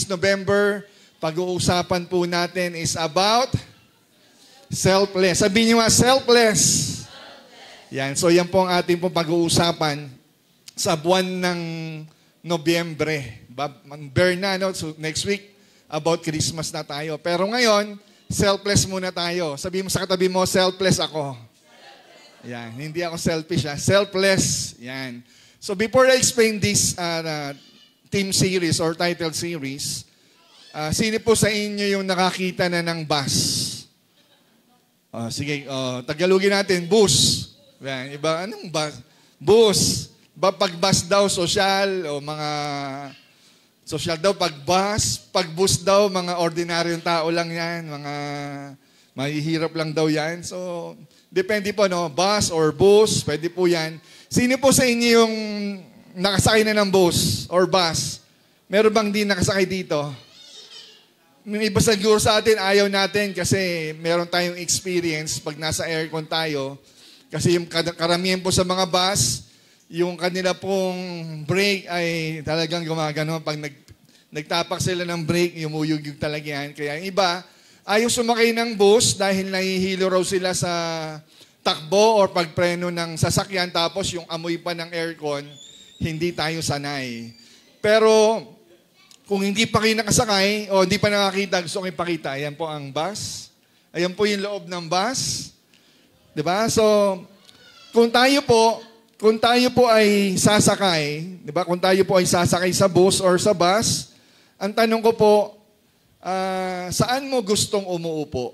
this November, pag-uusapan po natin is about selfless. Sabihin niyo nga, selfless. Yan. So yan po ang ating pong pag-uusapan sa buwan ng Nobyembre. Bear na, no? So next week, about Christmas na tayo. Pero ngayon, selfless muna tayo. Sabihin mo sa katabi mo, selfless ako. Yan. Hindi ako selfish, ha? Selfless. Yan. So before I explain this theme series or title series, sino po sa inyo yung nakakita na ng bus? Sige, Tagalogin natin, bus. Yan, iba, anong bus? Bus. Pag bus daw, social, o mga social daw, pag bus daw, mga ordinaryong tao lang yan, mga mahihirap lang daw yan. So, depende po, no? Bus or bus, pwede po yan. Sino po sa inyo yung nakasakay na ng bus or bus? Meron bang di nakasakay dito? May iba siguro sa atin, ayaw natin kasi meron tayong experience pag nasa aircon tayo. Kasi yung karamihan po sa mga bus, yung kanila pong brake ay talagang gumagano. Pag nagtapak sila ng brake, yumuyug talaga yan. Kaya yung iba, ayaw sumakay ng bus dahil nahihilo raw sila sa takbo or pagpreno ng sasakyan tapos yung amoy pa ng aircon, hindi tayo sanay. Pero kung hindi pa kayo nakasakay o hindi pa nakakita, gusto ko ipakita. Ayan po ang bus. Ayan po yung loob ng bus. Diba? So, kung tayo po ay sasakay, diba? Kung tayo po ay sasakay sa bus or sa bus, ang tanong ko po, saan mo gustong umuupo?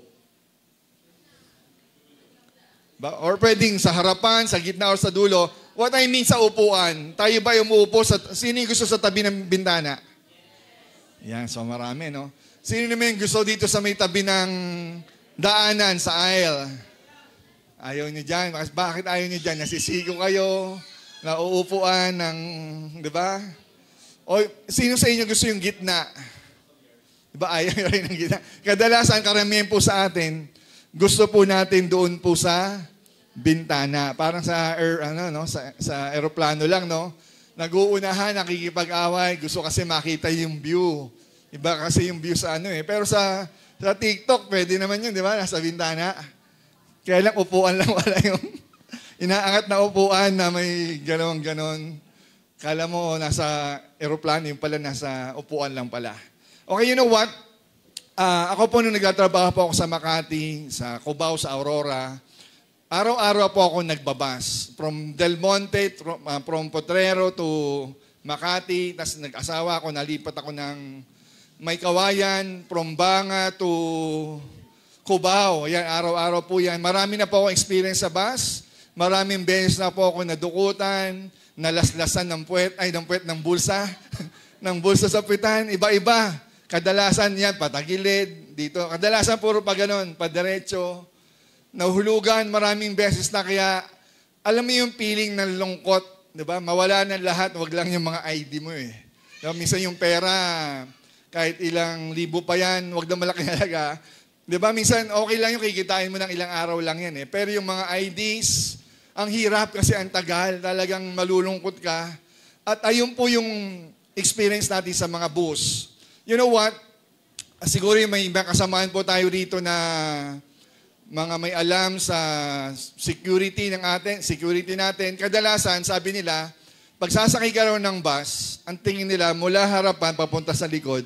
Or pwedeng sa harapan, sa gitna, or sa dulo. What I mean sa upuan, tayo ba yung umuupo? Sino yung gusto sa tabi ng bintana? Yan, so marami, no? Sino naman yung gusto dito sa may tabi ng daanan, sa aisle? Ayaw niyo dyan. Bakit ayaw niyo dyan? Nasisigo kayo, nauupuan ng, di ba? O sino sa inyo gusto yung gitna? Di ba ayaw rin ng gitna? Kadalasan, karamihan po sa atin, gusto po natin doon po sa bintana. Parang sa sa eroplano lang, no? Nag-uunahan, nakikipag-away, gusto kasi makita yung view. Iba kasi yung view sa Pero sa TikTok, pwede naman yun, di ba? Nasa bintana. Kaya lang, upuan lang wala yung inaangat na upuan na may ganon-ganon. Kala mo, nasa eroplano, yung pala nasa upuan lang pala. Okay, you know what? Ako po nung nagtatrabaho po ako sa Makati, sa Cubao, sa Aurora, araw-araw po ako nagbabas. From Del Monte, from Potrero to Makati, tapos nag-asawa ako, nalipat ako ng May Kawayan, from Banga to Cubao. Yan, araw-araw po yan. Marami na po ako experience sa bus. Maraming beses na po ako nadukutan, nalaslasan ng ng bulsa, ng bulsa sa pitan, iba-iba. Kadalasan yan, patagilid, dito. Kadalasan puro pa ganun, padiretso. Nahulugan maraming beses na kaya, alam mo yung feeling ng lungkot, di ba? Mawala na lahat, wag lang yung mga ID mo eh. Diba? Minsan yung pera, kahit ilang libo pa yan, wag na malaki halaga. Di ba? Minsan okay lang yung kikitain mo ng ilang araw lang yan eh. Pero yung mga IDs, ang hirap kasi ang tagal, talagang malulungkot ka. At ayun po yung experience natin sa mga bus. You know what? Siguro yung may kasamaan po tayo rito na mga may alam sa security natin. Kadalasan, sabi nila, pag sasakay ka raw ng bus, ang tingin nila mula harapan papunta sa likod.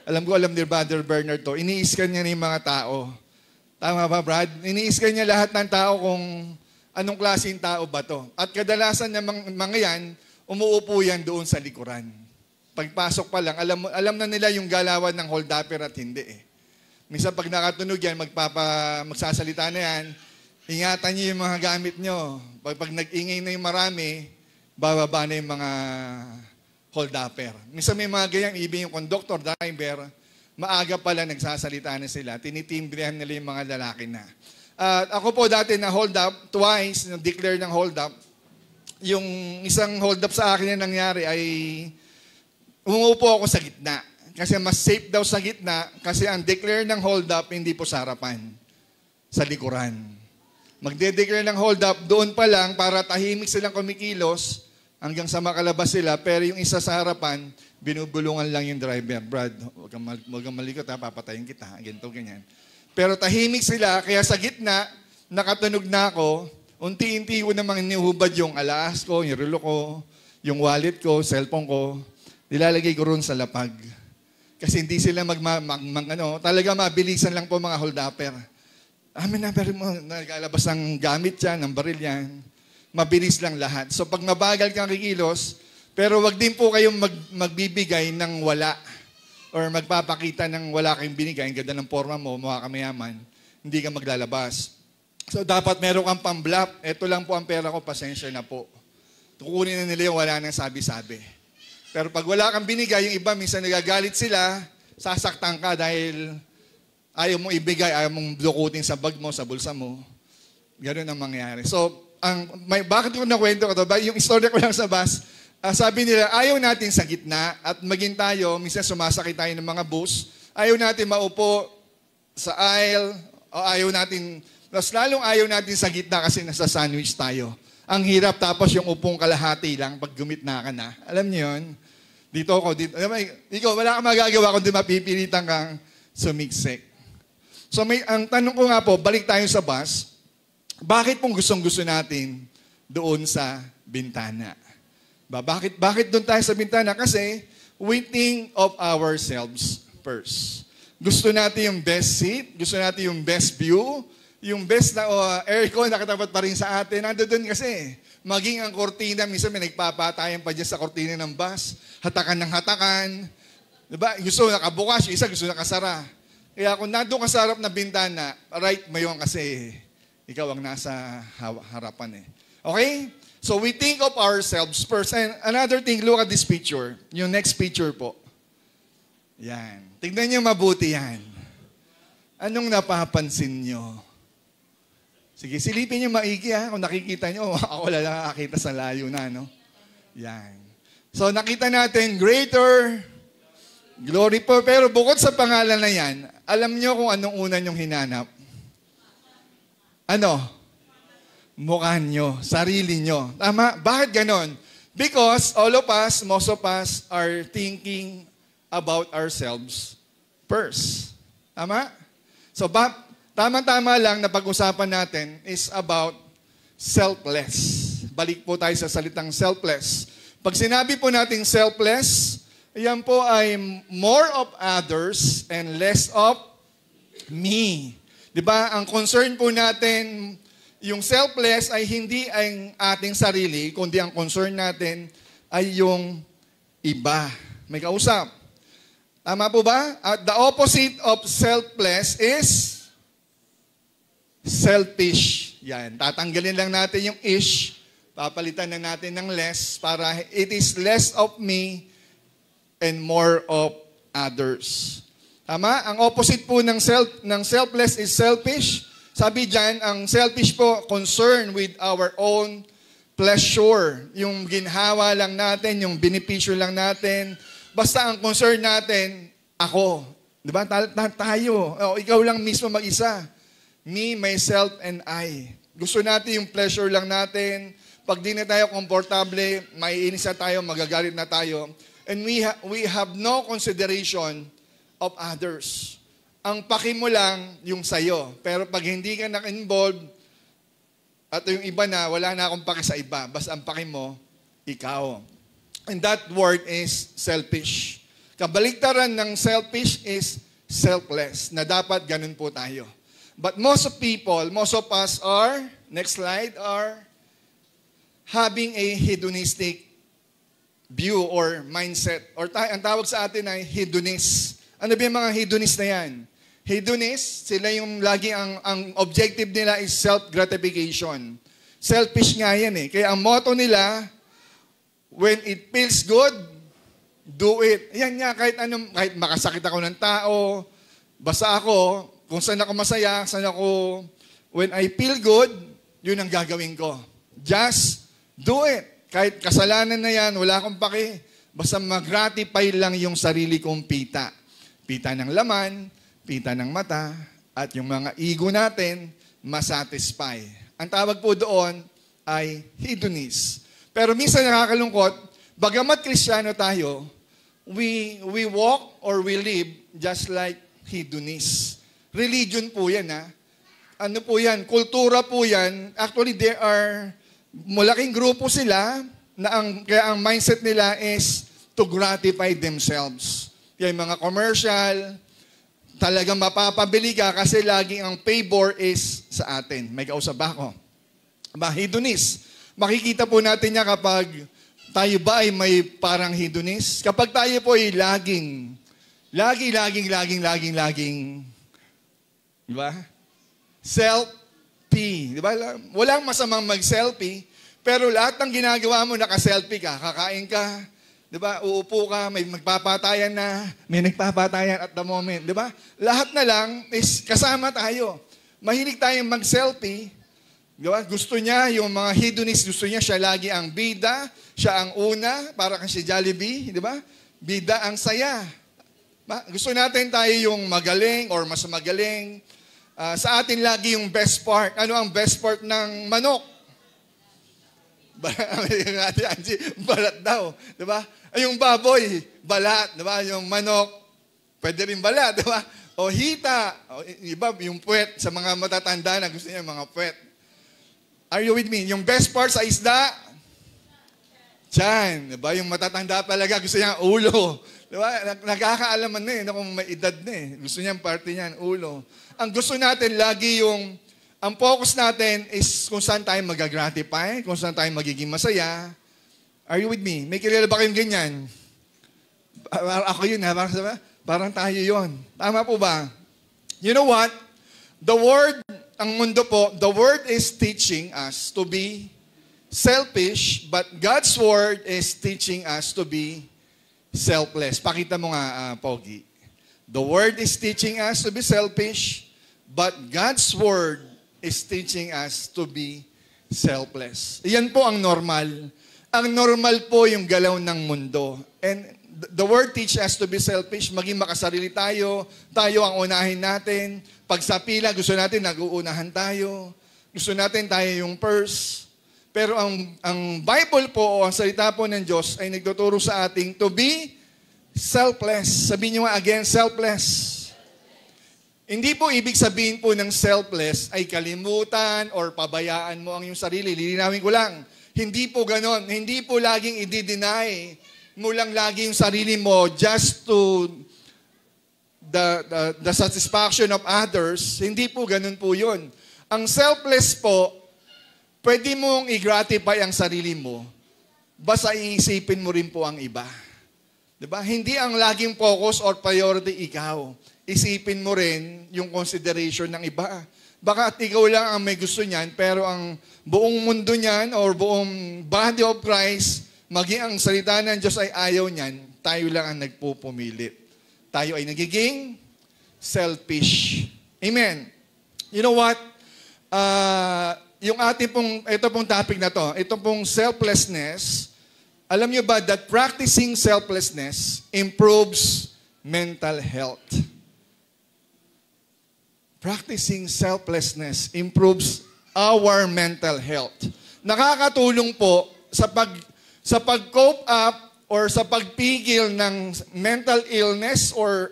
Alam ni Brother Bernard to, ini-scan niya na yung mga tao. Tama ba, Brad? Ini-scan niya lahat ng tao kung anong klaseng tao ba to. At kadalasan ng mga yan, umuupo yan doon sa likuran. Pagpasok pa lang, alam na nila yung galawan ng hold-upper at hindi eh. Minsan pag nakatunog yan, magsasalita na yan, ingatan niyo yung mga gamit niyo. Pag nag-ingay na yung marami, bababa na yung mga hold-upper. Minsan may mga ganyang, ibig yung conductor, driver, maaga pala nagsasalita na sila. Tinitimbrihan nila yung mga lalaki na. Ako po dati na hold up, twice, declare ng hold up. Yung isang hold up sa akin na nangyari ay umuupo ako sa gitna. Kasi mas safe daw sa gitna kasi ang declare ng hold up hindi po sa harapan, sa likuran. Magde-declare ng hold up, doon pa lang para tahimik silang kumikilos hanggang sa makalabas sila. Pero yung isa sa harapan, binubulungan lang yung driver. Brad, huwag kang malikot ha, papatayin kita. Ganito, ganyan. Pero tahimik sila, kaya sa gitna, nakatunog na ako, unti-unti ko namang inihubad yung alahas ko, yung relo ko, yung wallet ko, cellphone ko, nilalagay ko roon sa lapag. Kasi hindi sila talaga mabilisan lang po mga hold-upper. Pero mo, naglalabas ng gamit yan, ng baril yan. Mabilis lang lahat. So pag mabagal kang kikilos, pero wag din po kayong magbibigay ng wala or magpapakita ng wala kayong binigay, ang ganda ng forma mo, mukha ka mayaman, hindi ka maglalabas. So dapat meron kang pambluff. Ito lang po ang pera ko, pasensya na po. Tukunin na nila yung wala nang sabi-sabi. Pero pag wala kang binigay, yung iba minsan nagagalit sila, sasaktan ka dahil ayaw mong ibigay, ayaw mong dukutin sa bag mo, sa bulsa mo. Ganun ang mangyayari. So, bakit ko nakwento ko ito? Yung istorya ko lang sa bus, sabi nila, ayaw natin sa gitna at maging tayo, minsan sumasakay tayo ng mga bus, ayaw natin maupo sa aisle, o ayaw natin, mas lalong ayaw natin sa gitna kasi nasa sandwich tayo. Ang hirap tapos yung upong kalahati lang pag gumitna ka na. Alam niyo yun? Dito ako, ikaw, wala kang magagawa kundi mapipilitan kang sumiksik. So ang tanong ko nga po, balik tayo sa bus, bakit pong gustong-gusto natin doon sa bintana? Bakit doon tayo sa bintana? Kasi we think of ourselves first. Gusto natin yung best seat, gusto natin yung best view, yung best na aircon nakatapat pa rin sa atin. Nando doon kasi, maging ang kortina, minsan may nagpapatayan pa dyan sa kortina ng bus, hatakan ng hatakan. Diba? Gusto nakabukas, yung isa gusto nakasara. Kaya kung nandun ka sa harap na bintana, right mo yun kasi ikaw ang nasa harapan eh. Okay? So we think of ourselves first. And another thing, look at this picture. Yung next picture po. Yan. Tignan niyo mabuti yan. Anong napapansin niyo? Sige, silipin niyo maigi ha. Kung nakikita niyo, ako lang nakakita sa layo na, no? Yan. So nakita natin, greater glory po. Pero bukod sa pangalan na yan, alam niyo kung anong una niyong hinanap? Ano? Mukha nyo, sarili nyo. Tama? Bakit ganon? Because all of us, most of us, are thinking about ourselves first. Tama? So, tama-tama lang na pag-usapan natin is about selfless. Balik po tayo sa salitang selfless. Pag sinabi po natin selfless, yan po ay more of others and less of me. Diba? Ang concern po natin, yung selfless ay hindi ang ating sarili, kundi ang concern natin ay yung iba. May kausap. Tama po ba? The opposite of selfless is selfish. Yan. Tatanggalin lang natin yung ish. Papalitan na natin ng less para it is less of me and more of others. Tama? Ang opposite po ng selfless is selfish. Sabi dyan, ang selfish po, concern with our own pleasure. Yung ginhawa lang natin, yung benepisyo lang natin. Basta ang concern natin, ako. Diba? Tayo. Ikaw lang mismo mag-isa. Me, myself, and I. Gusto natin yung pleasure lang natin. Pag di na tayo komportable, maiinis na tayo, magagalit na tayo. And we have no consideration of others. Ang paki mo lang yung sayo. Pero pag hindi ka na-involved, at yung iba na, wala na akong paki sa iba. Basta ang paki mo, ikaw. And that word is selfish. Kabaligtaran ng selfish is selfless. Na dapat ganun po tayo. But most of us are, next slide, are having a hedonistic view or mindset. Or ang tawag sa atin ay hedonist. Ano ba yung mga hedonist na yan? Hedonist, sila yung lagi ang objective nila is self-gratification. Selfish nga yan eh. Kaya ang motto nila, when it feels good, do it. Yan nga, kahit makasakit ako ng tao, basta ako, kung saan ako masaya, when I feel good, yun ang gagawin ko. Just do it. Kahit kasalanan na yan, wala akong paki. Basta mag-gratify lang yung sarili kong pita. Pita ng laman, pita ng mata, at yung mga ego natin, masatisfy. Ang tawag po doon ay hedonist. Pero minsan nakakalungkot, bagamat Kristiyano tayo, we walk or we live just like hedonists. Religion po yan, ha? Ano po yan? Kultura po yan. Actually, there are malaking grupo sila na kaya ang mindset nila is to gratify themselves. Kaya yung mga commercial, talagang mapapabili ka kasi laging ang favor is sa atin. May kausap ako. Hedonist. Makikita po natin niya kapag tayo ba ay may parang hedonist. Kapag tayo po ay laging, di ba? Selfie. Di ba? Walang masamang mag-selfie, pero lahat ng ginagawa mo, naka-selfie ka, kakain ka, di ba? Uupo ka, may magpapatayan na, may nagpapatayan at the moment, di ba? Lahat na lang is kasama tayo. Mahilig tayong mag-selfie, di ba? Gusto niya, yung mga hedonist, gusto niya, siya lagi ang bida, siya ang una, para kasi Jollibee, di ba? Bida ang saya. Gusto natin tayo yung magaling or mas magaling. Sa atin lagi yung best part. Ano ang best part ng manok? Balat daw. Diba? Yung baboy, balat. Diba? Yung manok, pwede rin balat. Diba? O hita. O, iba, yung puwet. Sa mga matatanda na gusto niya mga puwet. Are you with me? Yung best part sa isda, tiyan. Diba? Yung matatanda talaga, gusto niya ulo. Diba? Nagkakaalaman na kung may edad na Gusto niya parte niyan, ulo. Ang gusto natin lagi ang focus natin is kung saan tayo magagratify, kung saan tayo magiging masaya. Are you with me? May kilala ba kayong ganyan? Ako yun parang tayo yun. Tama po ba? You know what? The word, ang mundo po, the word is teaching us to be selfish, but God's word is teaching us to be selfless. Pakita mo nga, Pogi. The word is teaching us to be selfish, but God's word is teaching us to be selfless. Iyan po ang normal. Ang normal po yung galaw ng mundo. And the word teaches us to be selfish, maging makasarili tayo, tayo ang unahin natin. Pag sa pila, gusto natin nag-uunahan tayo. Gusto natin tayo yung first. Pero ang Bible po o ang salita po ng Diyos ay nagtuturo sa ating to be selfless. Sabihin nyo nga again, selfless. Hindi po ibig sabihin po ng selfless ay kalimutan or pabayaan mo ang iyong sarili. Lilinawin ko lang. Hindi po ganon. Hindi po laging i-deny mo lang lagi yung sarili mo just to the satisfaction of others. Hindi po ganon po yun. Ang selfless po, pwede mong i-gratify ang sarili mo, basta iisipin mo rin po ang iba. Diba? Hindi ang laging focus or priority ikaw. Isipin mo rin yung consideration ng iba. Baka at ikaw lang ang may gusto niyan, pero ang buong mundo niyan or buong body of Christ, maging ang salita ng Diyos ay ayaw niyan, tayo lang ang nagpupumilit. Tayo ay nagiging selfish. Amen. You know what? Yung ating ito pong topic na to, ito pong selflessness, alam niyo ba that practicing selflessness improves mental health? Practicing selflessness improves our mental health. Nakakatulong po sa pag-cope up or sa pagpigil ng mental illness or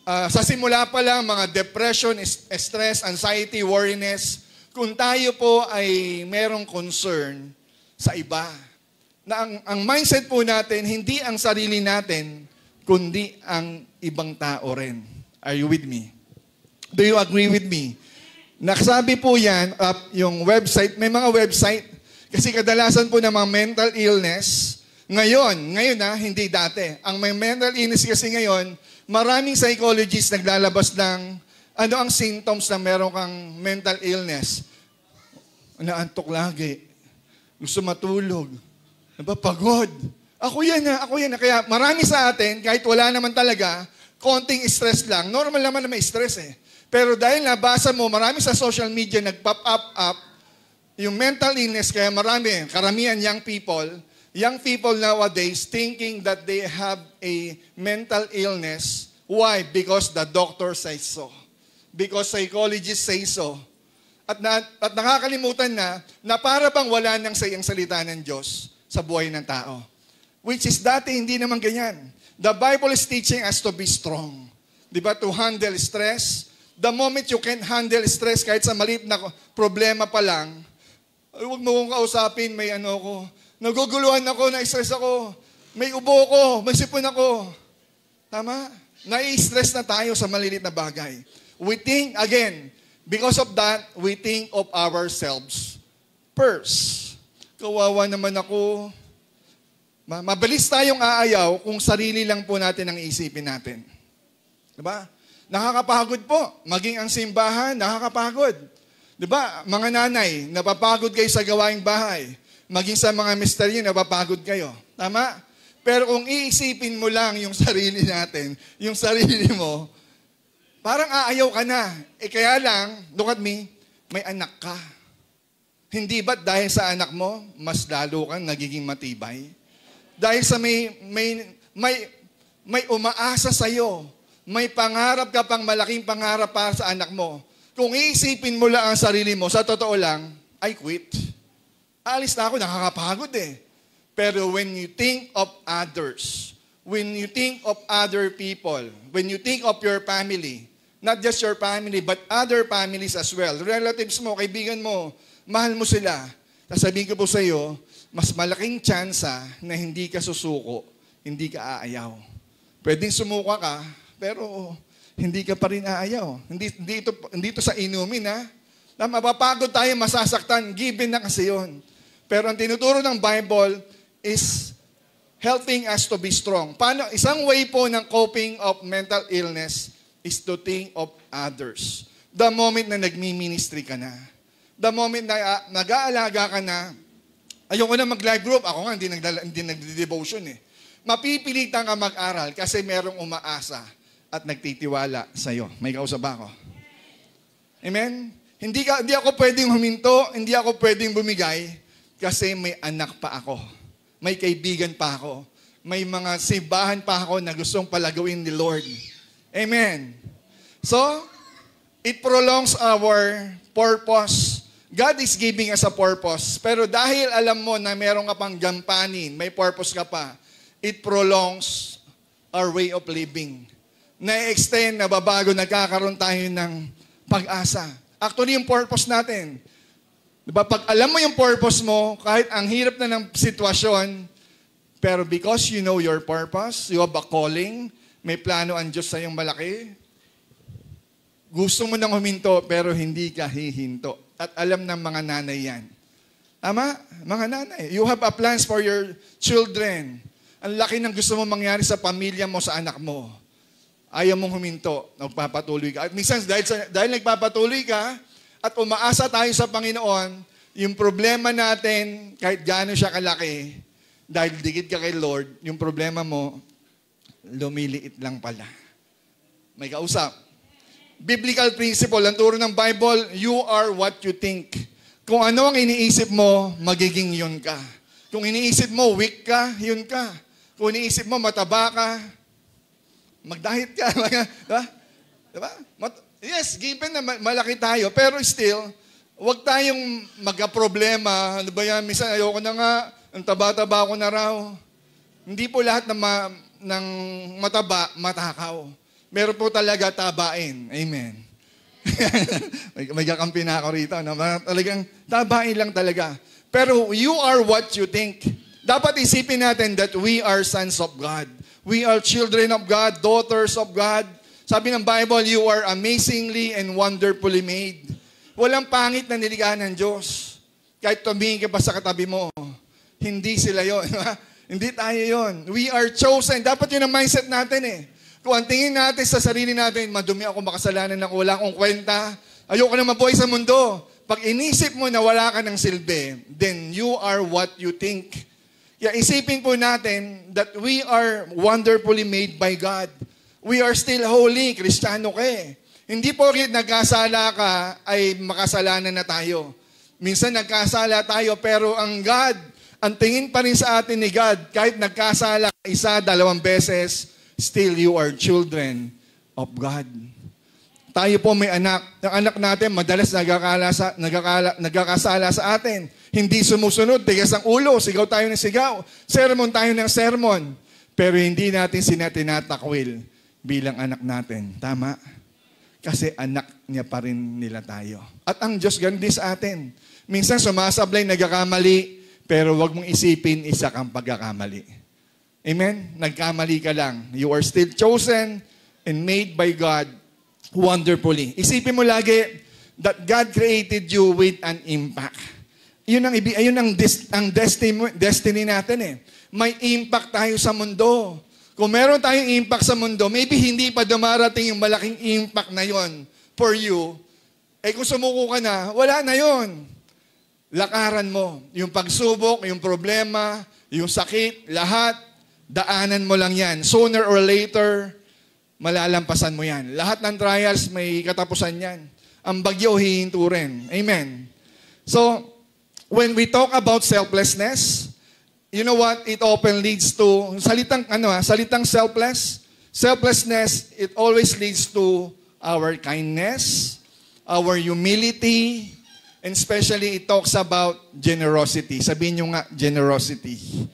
sa simula pa lang mga depression, stress, anxiety, worriness, kung tayo po ay merong concern sa iba. Na ang mindset po natin, hindi ang sarili natin, kundi ang ibang tao rin. Are you with me? Do you agree with me? Nakasabi po yan, yung website, may mga website, kasi kadalasan po ng mga mental illness, ngayon hindi dati. Ang may mental illness kasi ngayon, maraming psychologists naglalabas ng ano ang symptoms na meron kang mental illness. Naantok lagi. Gusto matulog. Pagod. Ako yan na. Kaya marami sa atin, kahit wala naman talaga, konting stress lang. Normal naman na may stress eh. Pero dahil nabasa mo, marami sa social media nag-pop up yung mental illness, kaya karamihan young people nowadays thinking that they have a mental illness. Why? Because the doctor says so. Because psychologists say so. At nakakalimutan na para bang wala nang sayang salita ng Diyos sa buhay ng tao. Which is dati hindi naman ganyan. The Bible is teaching us to be strong. Di ba? To handle stress. The moment you can handle stress, kahit sa maliit na problema pa lang, huwag mo kong kausapin, may ano ko. Naguguluhan ako, na-stress ako. May ubo ko, may sipon ako. Tama? Nai-stress na tayo sa maliliit na bagay. We think, again, because of that, we think of ourselves first. Kawawa naman ako. Mabilis tayong aayaw kung sarili lang po natin ang iisipin natin. Diba? Nakakapagod po. Maging ang simbahan, nakakapagod. Diba? Mga nanay, napapagod kayo sa gawaing bahay. Maging sa mga misteryo, napapagod kayo. Tama? Pero kung iisipin mo lang yung sarili natin, yung sarili mo, parang aayaw ka na. Kaya lang, look at me, may anak ka. Hindi ba't dahil sa anak mo, mas lalo kang nagiging matibay? Dahil sa may umaasa sa'yo, may pangarap ka pang malaking pangarap para sa anak mo. Kung iisipin mo lang ang sarili mo, sa totoo lang, I quit. Alis na ako, nakakapagod eh. Pero when you think of others, when you think of other people, when you think of your family, not just your family, but other families as well, relatives mo, kaibigan mo, mahal mo sila, sasabihin ko po sa iyo, mas malaking tsansa na hindi ka susuko, hindi ka aayaw. Pwedeng sumuka ka, pero hindi ka pa rin aayaw. Hindi ito sa inumin, ha? Na mapapagod tayo, masasaktan, given na kasi yun. Pero ang tinuturo ng Bible is helping us to be strong. Paano? Isang way po ng coping of mental illness is to think of others. The moment na nagmi-ministry ka na, the moment na nag-aalaga ka na, ayoko na mag-live group. Ako nga, hindi nag-devotion eh. Mapipilitan ka mag-aral kasi merong umaasa at nagtitiwala sa'yo. May kausap ba ako? Amen? Hindi ako pwedeng huminto, hindi ako pwedeng bumigay kasi may anak pa ako. May kaibigan pa ako. May mga simbahan pa ako na gustong palagawin ni Lord. Amen? So, it prolongs our purpose. God is giving us a purpose. Pero dahil alam mo na meron ka pang gampanin, may purpose ka pa, it prolongs our way of living. Na-extend, nababago, nagkakaroon tayo ng pag-asa. Actually, yung purpose natin. Diba? Pag alam mo yung purpose mo, kahit ang hirap na ng sitwasyon, pero because you know your purpose, you have a calling, may plano ang Diyos sa iyong malaki, gusto mo nang huminto, pero hindi ka hihinto. At alam ng mga nanay yan. Tama? Mga nanay. You have a plans for your children. Ang laki ng gusto mo mangyari sa pamilya mo, sa anak mo. Ayaw mong huminto, nagpapatuloy ka. At minsan, dahil nagpapatuloy ka, at umaasa tayo sa Panginoon, yung problema natin, kahit gaano siya kalaki, dahil dikit ka kay Lord, yung problema mo, lumiliit lang pala. May kausap. Biblical principle, ang turo ng Bible, you are what you think. Kung ano ang iniisip mo, magiging yun ka. Kung iniisip mo, weak ka, yun ka. Kung iniisip mo, mataba ka, mag-diet ka. Diba? Yes, given na malaki tayo, pero still, huwag tayong magka-problema. Ano ba yan? Minsan, ayoko na nga, ang taba-taba ko na raw. Hindi po lahat ng mataba, matakaw. Meron po talaga tabain. Amen. may kakampi na ako rito. No? Talagang tabain lang talaga. Pero you are what you think. Dapat isipin natin that we are sons of God. We are children of God, daughters of God. Sabi ng Bible, you are amazingly and wonderfully made. Walang pangit na nilikha ng Diyos. Kahit tumingin ka pa sa katabi mo, hindi sila yon. Hindi tayo yon. We are chosen. Dapat yun ang mindset natin eh. Kung ang tingin natin sa sarili natin, madumi ako, makasalanan ako, wala akong kwenta, ayoko na mabuhay sa mundo. Pag inisip mo na wala ka ng silbi, then you are what you think. Kaya isipin po natin that we are wonderfully made by God. We are still holy. Kristiyano ka eh. Hindi po rin nagkasala ka ay makasalanan na tayo. Minsan nagkasala tayo pero ang God, ang tingin pa rin sa atin ni God, kahit nagkasala isa, 2 beses, still you are children of God. Tayo po may anak. Ang anak natin madalas nagkakasala sa atin. Hindi sumusunod, tigas ang ulo, sigaw tayo ng sigaw. Sermon tayo ng sermon. Pero hindi natin sila tinatakwil bilang anak natin. Tama? Kasi anak niya pa rin nila tayo. At ang Diyos ganun din sa atin. Minsan sumasablay, nagkakamali, pero wag mong isipin isa kang pagkakamali. Amen? Nagkamali ka lang. You are still chosen and made by God wonderfully. Isipin mo lagi that God created you with an impact. Ayun ang destiny natin eh. May impact tayo sa mundo. Kung meron tayong impact sa mundo, maybe hindi pa dumarating yung malaking impact na yon for you. Eh kung sumuko ka na, wala na yon. Lakaran mo. Yung pagsubok, yung problema, yung sakit, lahat, daanan mo lang yan. Sooner or later, malalampasan mo yan. Lahat ng trials, may katapusan yan. Ang bagyo, hihinto rin. Amen. So, when we talk about selflessness, you know what? It often leads to, salitang selflessness, it always leads to our kindness, our humility, and especially it talks about generosity. Sabihin nyo nga, generosity.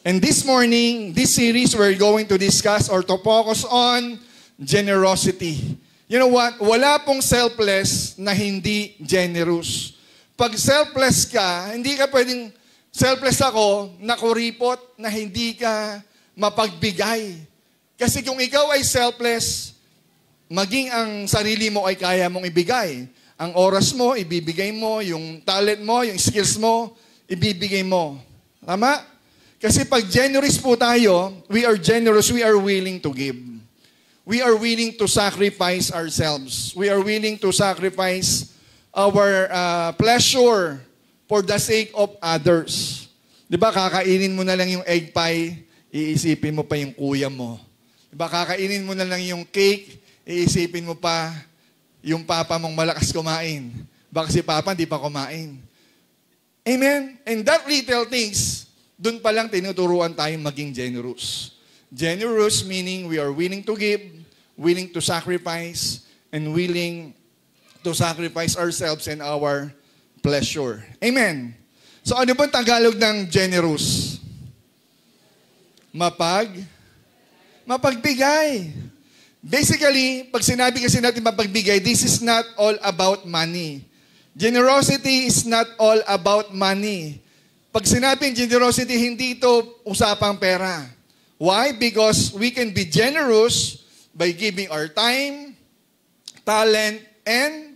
And this morning, this series, we're going to discuss or to focus on generosity. You know what? Wala pong selfless na hindi generous. Pag selfless ka, hindi ka pwedeng selfless ako, nakuripot, na hindi ka mapagbigay. Kasi kung ikaw ay selfless, maging ang sarili mo ay kaya mong ibigay. Ang oras mo, ibibigay mo. Yung talent mo, yung skills mo, ibibigay mo. Tama? Kasi pag generous po tayo, we are generous, we are willing to give. We are willing to sacrifice ourselves. We are willing to sacrifice our pleasure for the sake of others. Di ba, kakainin mo na lang yung egg pie, iisipin mo pa yung kuya mo. Di ba, kakainin mo na lang yung cake, iisipin mo pa yung papa mong malakas kumain. Baka si papa hindi pa kumain. Amen? And that little things, dun pa lang tinuturuan tayong maging generous. Generous meaning we are willing to give, willing to sacrifice, and willing to sacrifice ourselves and our pleasure. Amen. So ano bang Tagalog ng generous? Mapagbigay. Basically, pag sinabi kasi natin mapagbigay, this is not all about money. Generosity is not all about money. Pag sinabing generosity, hindi ito usapang pera. Why? Because we can be generous by giving our time, talent, and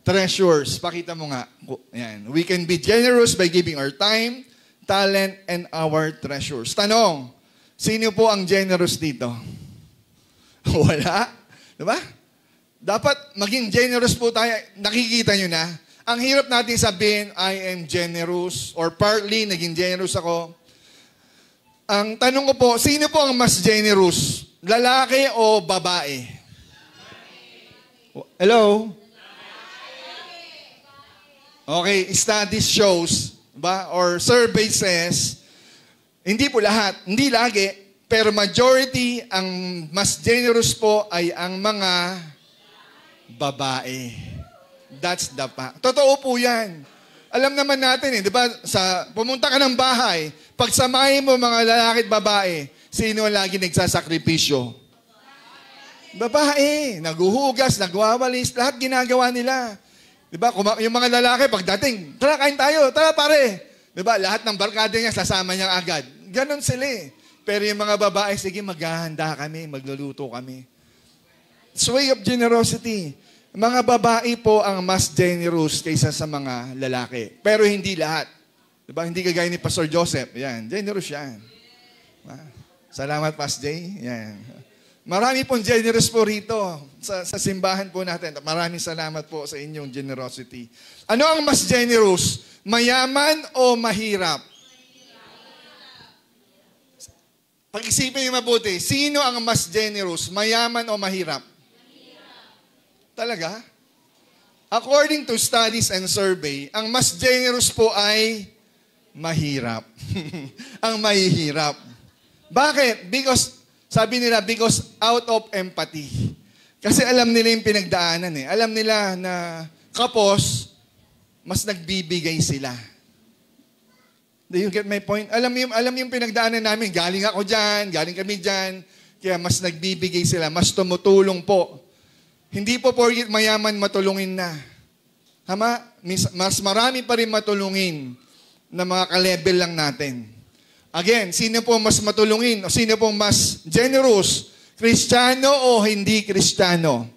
treasures. Pakita mo nga. Yan. We can be generous by giving our time, talent, and our treasures. Tanong, sino po ang generous dito? Wala. Diba? Dapat maging generous po tayo. Nakikita nyo na. Ang hirap natin sabihin, I am generous, or partly, naging generous ako. Ang tanong ko po, sino po ang mas generous? Lalaki o babae? Hello? Okay, studies shows, ba, or survey says, hindi po lahat, hindi lagi, pero majority, ang mas generous po ay ang mga babae. That's the fact. Totoo po yan. Alam naman natin di ba, pumunta ka ng bahay, pagsamahin mo mga lalaki at babae, sino ang lagi nagsasakripisyo? Babae. Naguhugas, nagwawalis, lahat ginagawa nila. Di ba? Yung mga lalaki, pagdating, tara, kain tayo, tara pare. Di ba? Lahat ng barkada niya, sasama niya agad. Ganon sila eh. Pero yung mga babae, sige, maghahanda kami, magluluto kami. It's way of generosity. Mga babae po ang mas generous kaysa sa mga lalaki. Pero hindi lahat. Di ba? Hindi kagaya ni Pastor Joseph. Yan, generous yan. Salamat, Pastor Jay. Yan. Marami pong generous po rito sa simbahan po natin. Maraming salamat po sa inyong generosity. Ano ang mas generous? Mayaman o mahirap? Pag-isipin niyo mabuti, sino ang mas generous? Mayaman o mahirap? Talaga? According to studies and survey, ang mas generous po ay mahirap. Ang mahihirap. Bakit? Sabi nila, because out of empathy. Kasi alam nila yung pinagdaanan eh. Alam nila na kapos, mas nagbibigay sila. Do you get my point? Alam mo yung pinagdaanan namin. Galing ako dyan, galing kami dyan. Kaya mas nagbibigay sila, mas tumutulong po. Hindi po porket mayaman matulungin na. Tama? Mas marami pa rin matulungin na mga ka-level lang natin. Again, sino po mas matulungin o sino po mas generous? Kristiyano o hindi Kristiyano?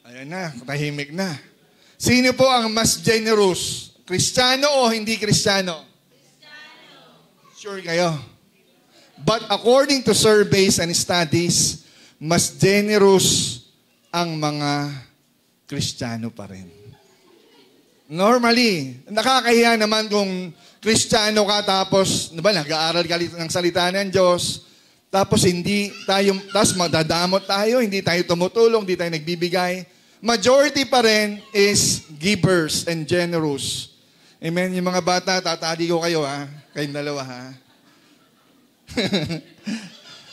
Ayan na, tahimik na. Sino po ang mas generous? Kristiyano o hindi Kristiyano? Sure kayo? But according to surveys and studies, mas generous ang mga Kristiyano pa rin. Normally, nakakahiya naman kung Kristiyano ka tapos, nag-aaral ka ng salita ng Diyos, tapos tapos madadamot tayo, hindi tayo tumutulong, hindi tayo nagbibigay. Majority pa rin is givers and generous. Amen? Yung mga bata, tatali ko kayo ha, kayong dalawa ha.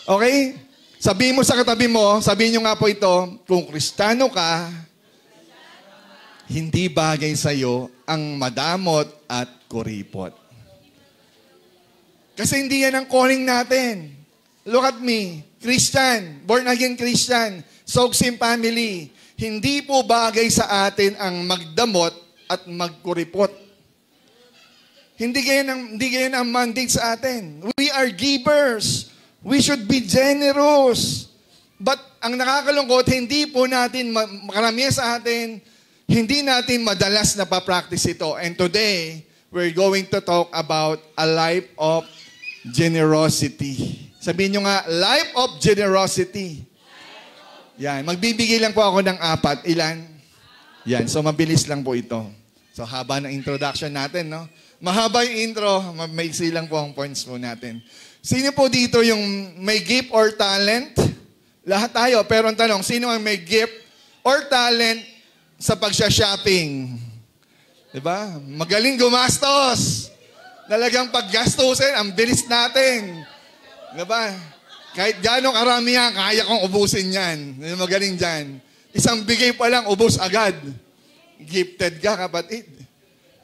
Okay? Sabihin mo sa katabi mo, sabihin nyo nga po ito, kung Kristiyano ka, hindi bagay sa'yo ang madamot at kuripot. Kasi hindi yan ang calling natin. Look at me, Christian, born again Christian, Sogsim family, hindi po bagay sa atin ang magdamot at magkuripot. Hindi ganyan ang mandate sa atin. We are givers. We should be generous. But ang nakakalungkot, hindi po natin, karamihan sa atin, hindi natin madalas na pa-practice ito. And today, we're going to talk about a life of generosity. Sabihin nyo nga, life of generosity. Yan, magbibigay lang po ako ng 4. Ilan? Yan, so mabilis lang po ito. So haba ng introduction natin, no? Mahaba yung intro, maiksi lang po ang points po natin. Sino po dito yung may gift or talent? Lahat tayo, pero ang tanong, sino ang may gift or talent sa pagsha-shopping? Diba? Magaling gumastos. Talagang paggastusin, ang bilis natin. Diba? Kahit gano'ng karami yan, kaya kong ubusin yan. Magaling dyan. Isang bigay pa lang, ubus agad. Gifted ka, kapatid.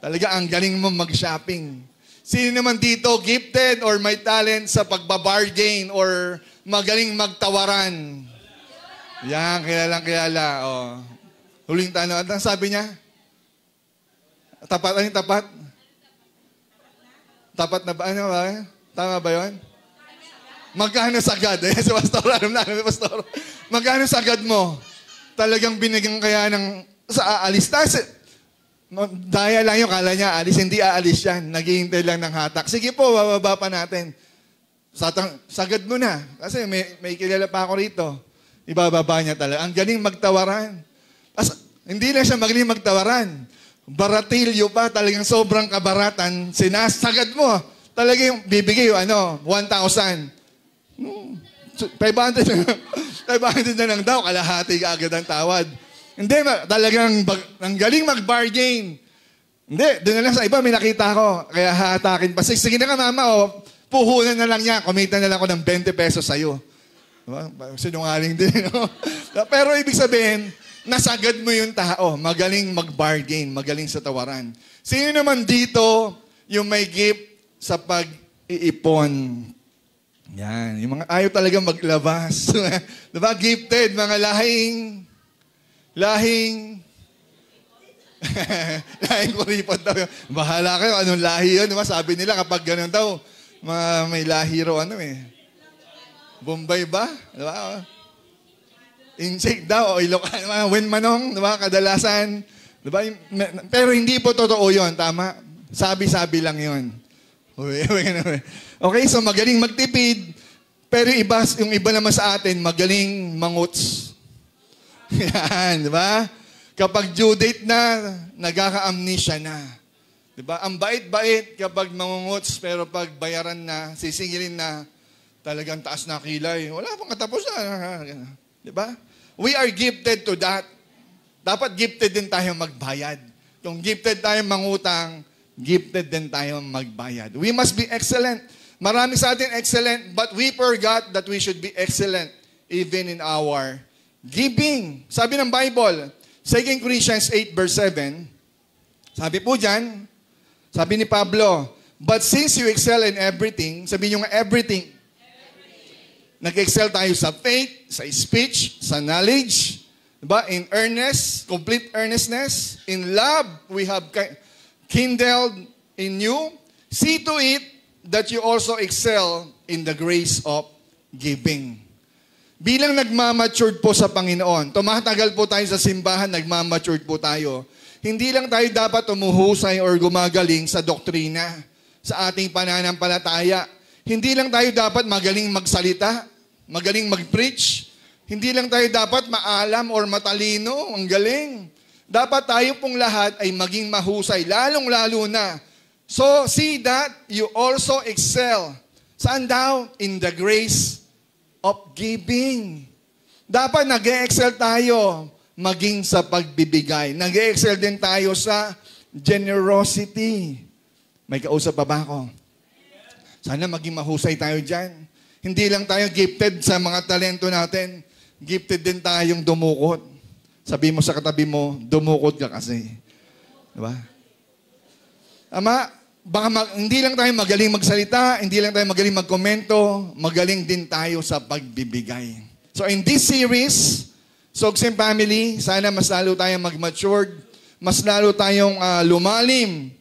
Talaga ang galing mo mag-shopping. Sino naman dito gifted or may talent sa pagbabargain or magaling magtawaran? Yan, kilalang-kilala. Oh. Huling tanong. Ano sabi niya? Tapat? Ano yung tapat? Tapat na ba? Ano ba? Tama ba yun? Magkano sagad? Si Pastor, alam na, Pastor. Magkano sagad mo? Talagang binigyan kaya ng sa aalis. Daya lang yung kala niya, alis, hindi aalis yan. Naghihintay lang ng hatak. Sige po, bababa pa natin. Sagad mo na. Kasi may kilala pa ako rito. Ibababa niya talaga. Ang galing magtawaran. Hindi lang siya magaling magtawaran. Baratilyo pa, talagang sobrang kabaratan. Sinasagad mo. Talaga yung bibigay yung 1,000. 500 na lang daw. Kalahati ka agad ang tawad. Hindi, talagang ang galing mag-bargain. Hindi, doon na lang sa iba, may nakita ko. Kaya hatakin pa. Sige na ka, mama, puhunan na lang niya. Kumita na lang ako ng 20 pesos sa'yo. Diba? Sinungaling din, no? Pero ibig sabihin, nasagad mo yung tao. Magaling mag-bargain, magaling sa tawaran. Sino naman dito yung may gift sa pag-iipon? Yan. Yung mga ayaw talaga maglabas. Diba? Gifted, mga lahing kuripot daw. Bahala kayo, anong lahi yun? Diba? Sabi nila kapag gano'n daw, may lahi raw Bombay ba? Diba? Insect daw, o Ilocano, Wenmanong, diba? Kadalasan. Diba? Pero hindi po totoo yun, tama? Sabi-sabi lang yun. Okay, so magaling magtipid, pero yung iba naman sa atin, magaling manguts. Yan, di ba? Kapag due date na, nagkaka-amnesia na. Di ba? Ang bait-bait kapag mangunguts, pero pag bayaran na, sisingilin na, talagang taas na kilay. Wala pang katapos na. Di ba? We are gifted to that. Dapat gifted din tayo magbayad. Kung gifted tayo mangutang, gifted din tayo magbayad. We must be excellent. Marami sa atin excellent, but we forgot that we should be excellent even in our giving. Sabi ng Bible, 2 Corinthians 8 verse 7, sabi po dyan, Sabi ni Pablo, but since you excel in everything, sabi nyo nga everything. Nag-excel tayo sa faith, sa speech, sa knowledge, diba? In earnest, complete earnestness. In love, we have kindled in you. See to it that you also excel in the grace of giving. Bilang nagmamatured po sa Panginoon, tumatagal po tayo sa simbahan, nagmamatured po tayo. Hindi lang tayo dapat umuhusay or gumagaling sa doktrina, sa ating pananampalataya. Hindi lang tayo dapat magaling magsalita, magaling mag-preach. Hindi lang tayo dapat maalam or matalino, ang galing. Dapat tayo pong lahat ay maging mahusay, lalong-lalo na. So, see that you also excel. Saan daw? In the grace of giving. Dapat nag-excel tayo maging sa pagbibigay. Nag-excel din tayo sa generosity. May kausap pa ba ako? Sana maging mahusay tayo dyan. Hindi lang tayo gifted sa mga talento natin. Gifted din tayong dumukot. Sabi mo sa katabi mo, dumukot ka kasi. Diba? Ama, hindi lang tayo magaling magsalita, hindi lang tayo magaling magkomento, magaling din tayo sa pagbibigay. So in this series, Sogsim Family, sana mas lalo tayong mag-matured, mas lalo tayong lumalim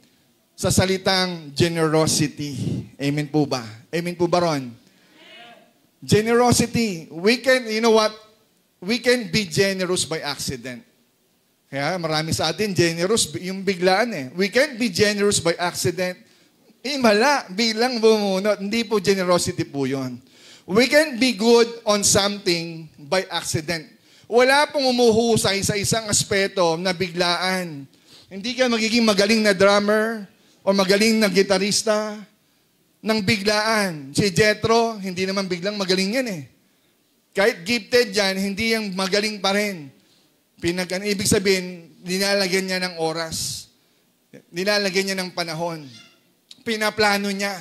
sa salitang generosity. Amen po ba? Amen po ba ron? Generosity. We can, you know what? We can be generous by accident. Kaya marami sa atin, generous, yung biglaan eh. We can't be generous by accident. Mala, bilang bumunot. Hindi po generosity po yun. We can be good on something by accident. Wala pong umuhusay sa isang aspeto na biglaan. Hindi ka magiging magaling na drummer o magaling na gitarista ng biglaan. Si Jethro, hindi naman biglang magaling yan eh. Kahit gifted yan, hindi yung magaling pa rin. Ibig sabihin, nilalagyan niya ng oras. Nilalagyan niya ng panahon. Pinaplano niya.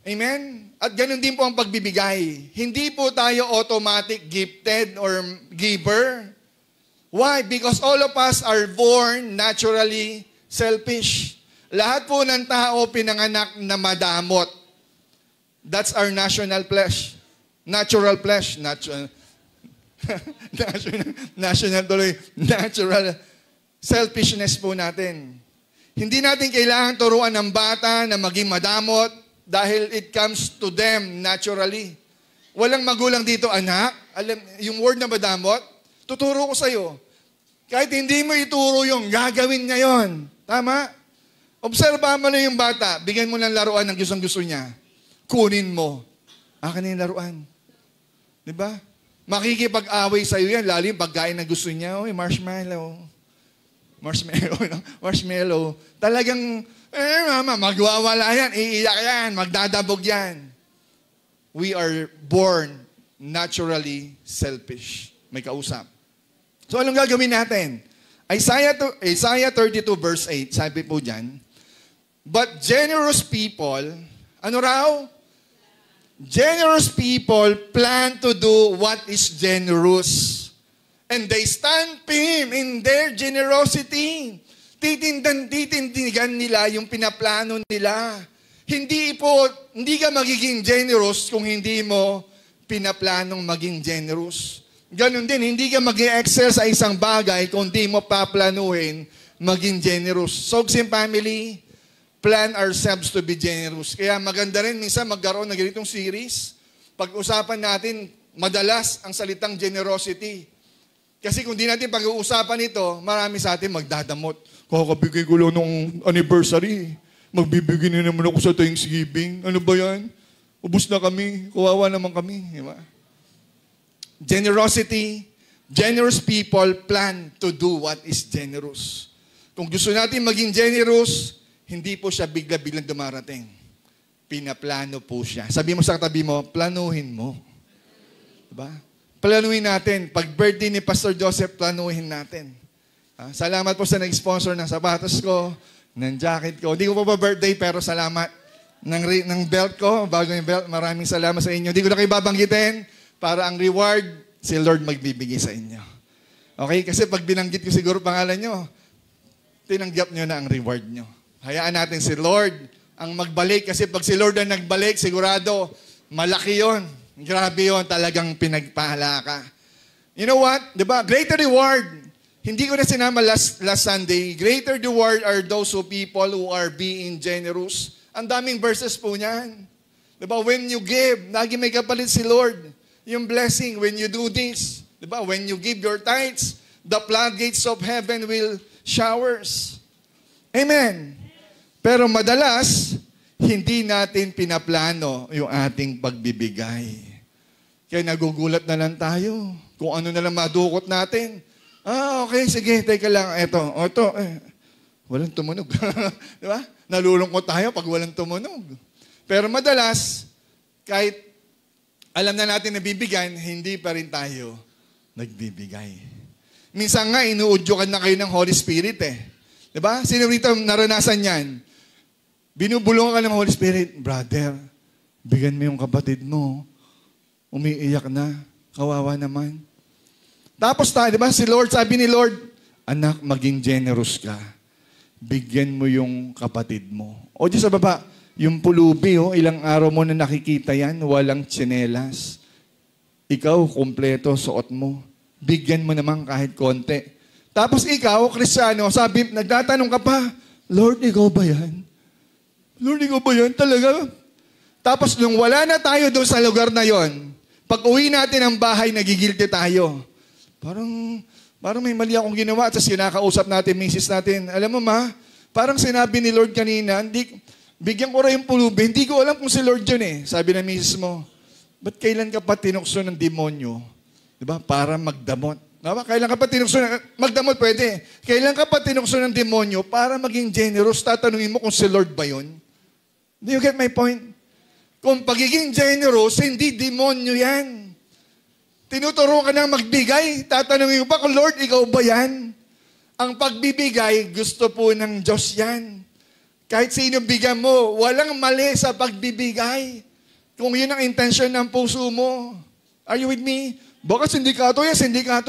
Amen? At ganun din po ang pagbibigay. Hindi po tayo automatic gifted or giver. Why? Because all of us are born naturally selfish. Lahat po ng tao pinanganak na madamot. That's our national flesh. Natural flesh. Natural selfishness po natin. Hindi natin kailangan turuan ng bata na maging madamot dahil it comes to them naturally. Walang magulang dito, anak, alam, yung word na madamot, tuturo ko sa'yo. Kahit hindi mo ituro yung gagawin niya yon. Tama? Obserba mo na yung bata, bigyan mo ng laruan ng gustong-gusto niya. Kunin mo. Akin na yung laruan. Diba? Makikipag-away sa'yo yan, lalo yung pagkain na gusto niya. Oy, marshmallow. Marshmallow. Talagang, mama, magwawala yan, iiyak yan, magdadabog yan. We are born naturally selfish. May kausap. So, anong gagawin natin? Isaiah 32 verse 8, sabi po dyan, but generous people, ano raw? Generous people plan to do what is generous. And they stand firm in their generosity. Titindigan nila yung pinaplano nila. Hindi ka magiging generous kung hindi mo pinaplanong maging generous. Ganon din, hindi ka mag-excel sa isang bagay kung hindi mo paplanuhin maging generous. Sogsim Family, plan ourselves to be generous. Kaya maganda rin minsan magkaroon ng ganitong series. Pag-usapan natin, madalas ang salitang generosity. Kasi kung di natin pag-uusapan ito, marami sa atin magdadamot. Kakabigay ko lang nung anniversary. Magbibigay na naman ako sa Thanksgiving. Ano ba yan? Ubus na kami. Kawawa naman kami. Diba? Generosity. Generous people plan to do what is generous. Kung gusto natin maging generous, hindi po siya bigla-biglang dumarating. Pinaplano po siya. Sabi mo sa katabi mo, planuhin mo. Diba? Planuhin natin. Pag birthday ni Pastor Joseph, planuhin natin. Salamat po sa nag-sponsor ng sapatos ko, ng jacket ko. Hindi ko pa birthday, pero salamat. Ng belt ko, bago yung belt, maraming salamat sa inyo. Hindi ko na kayo babanggitin para ang reward, si Lord magbibigay sa inyo. Okay? Kasi pag binanggit ko siguro pangalan nyo, tinanggap nyo na ang reward nyo. Hayaan natin si Lord ang magbalik. Kasi pag si Lord ang nagbalik, sigurado, malaki yon. Grabe yon, talagang pinagpala ka. You know what? Diba? Greater reward. Hindi ko na sinama last Sunday. Greater reward are those people who are being generous. Ang daming verses po niyan. Diba? When you give, lagi may kapalit si Lord. Yung blessing, when you do this. Diba? When you give your tithes, the floodgates of heaven will showers. Amen. Pero madalas, hindi natin pinaplano yung ating pagbibigay. Kaya nagugulat na lang tayo. Kung ano na lang madukot natin. Okay, sige, teka lang. Ito, walang tumunog. Diba? Nalulungkot tayo pag walang tumunog. Pero madalas, kahit alam na natin na bibigyan, hindi pa rin tayo nagbibigay. Minsan nga, inuudyokan na kayo ng Holy Spirit eh. Diba? Sino rito naranasan yan? Binubulungan ka ng Holy Spirit, brother, bigyan mo yung kapatid mo. Umiiyak na. Kawawa naman. Tapos tayo, di ba? Si Lord, sabi ni Lord, anak, maging generous ka. Bigyan mo yung kapatid mo. O di sa baba, yung pulubi, ilang araw mo na nakikita yan, walang tsinelas. Ikaw, kumpleto, suot mo. Bigyan mo naman kahit konti. Tapos ikaw, Kristiyano, sabi, nagtatanong ka pa, Lord, ikaw ba yan? Lord, ikaw ba yan? Talaga? Tapos nung wala na tayo doon sa lugar na yon, pag uwi natin ang bahay, nagigilty tayo. Parang may mali akong ginawa. Tapos kinakausap natin, misis natin, alam mo ma, parang sinabi ni Lord kanina, bigyan ko rin yung pulubi, hindi ko alam kung si Lord yun eh. Sabi ng misis mo, ba't kailan ka pa tinukso ng demonyo? Diba? Para magdamot. Diba? Kailan ka pa tinukso magdamot pwede. Kailan ka pa tinukso ng demonyo para maging generous? Tatanungin mo kung si Lord ba yun? Do you get my point? Kung pagiging generous, hindi demonyo yan. Tinuturo ka nang magbigay, tatanungin mo pa kung Lord, ikaw ba yan? Ang pagbibigay, gusto po ng Diyos yan. Kahit sino bigyan mo, walang mali sa pagbibigay. Kung yun ang intention ng puso mo. Are you with me? Baka sindikato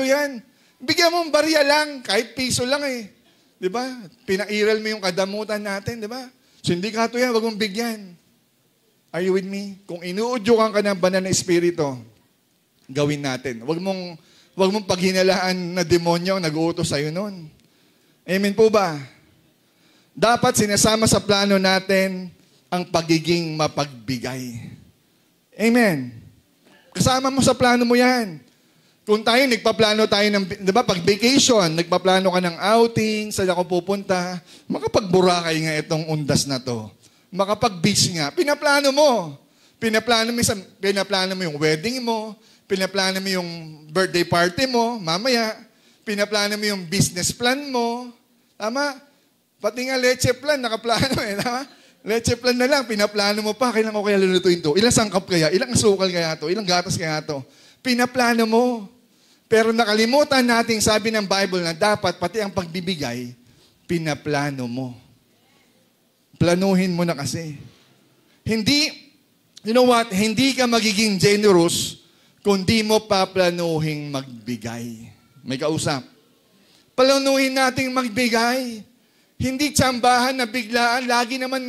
yan. Bigyan mo ang barya lang, kahit piso lang eh. Di ba? Pinairal mo yung kadamutan natin, di ba? Sindikato yan, wag mong bigyan. Are you with me? Kung inuudyokan ka ng banal na espiritu, gawin natin. Wag mong paghinalaan na demonyo ang nag-uutos sa'yo nun. Amen po ba? Dapat sinasama sa plano natin ang pagiging mapagbigay. Amen. Kasama mo sa plano mo yan. Kung nagpaplano tayo ng, di ba, pag vacation, nagpaplano ka ng outing, saan ako pupunta, makapagburakay nga itong undas na to. Makapag-beach nga, pinaplano mo. Pinaplano mo yung wedding mo, pinaplano mo yung birthday party mo, mamaya, pinaplano mo yung business plan mo. Tama? Pati nga leche plan, nakaplano eh. Tama? Leche plan na lang, pinaplano mo pa, kailan ko kaya lulutuin to? Ilang sangkap kaya? Ilang asukal kaya to? Ilang gatas kaya to? Pinaplano mo. Pero nakalimutan natin, sabi ng Bible na dapat, pati ang pagbibigay, pinaplano mo. Planuhin mo na kasi. Hindi, you know what? Hindi ka magiging generous kung di mo paplanuhin magbigay. May kausap. Planuhin nating magbigay. Hindi tsambahan na biglaan. Lagi naman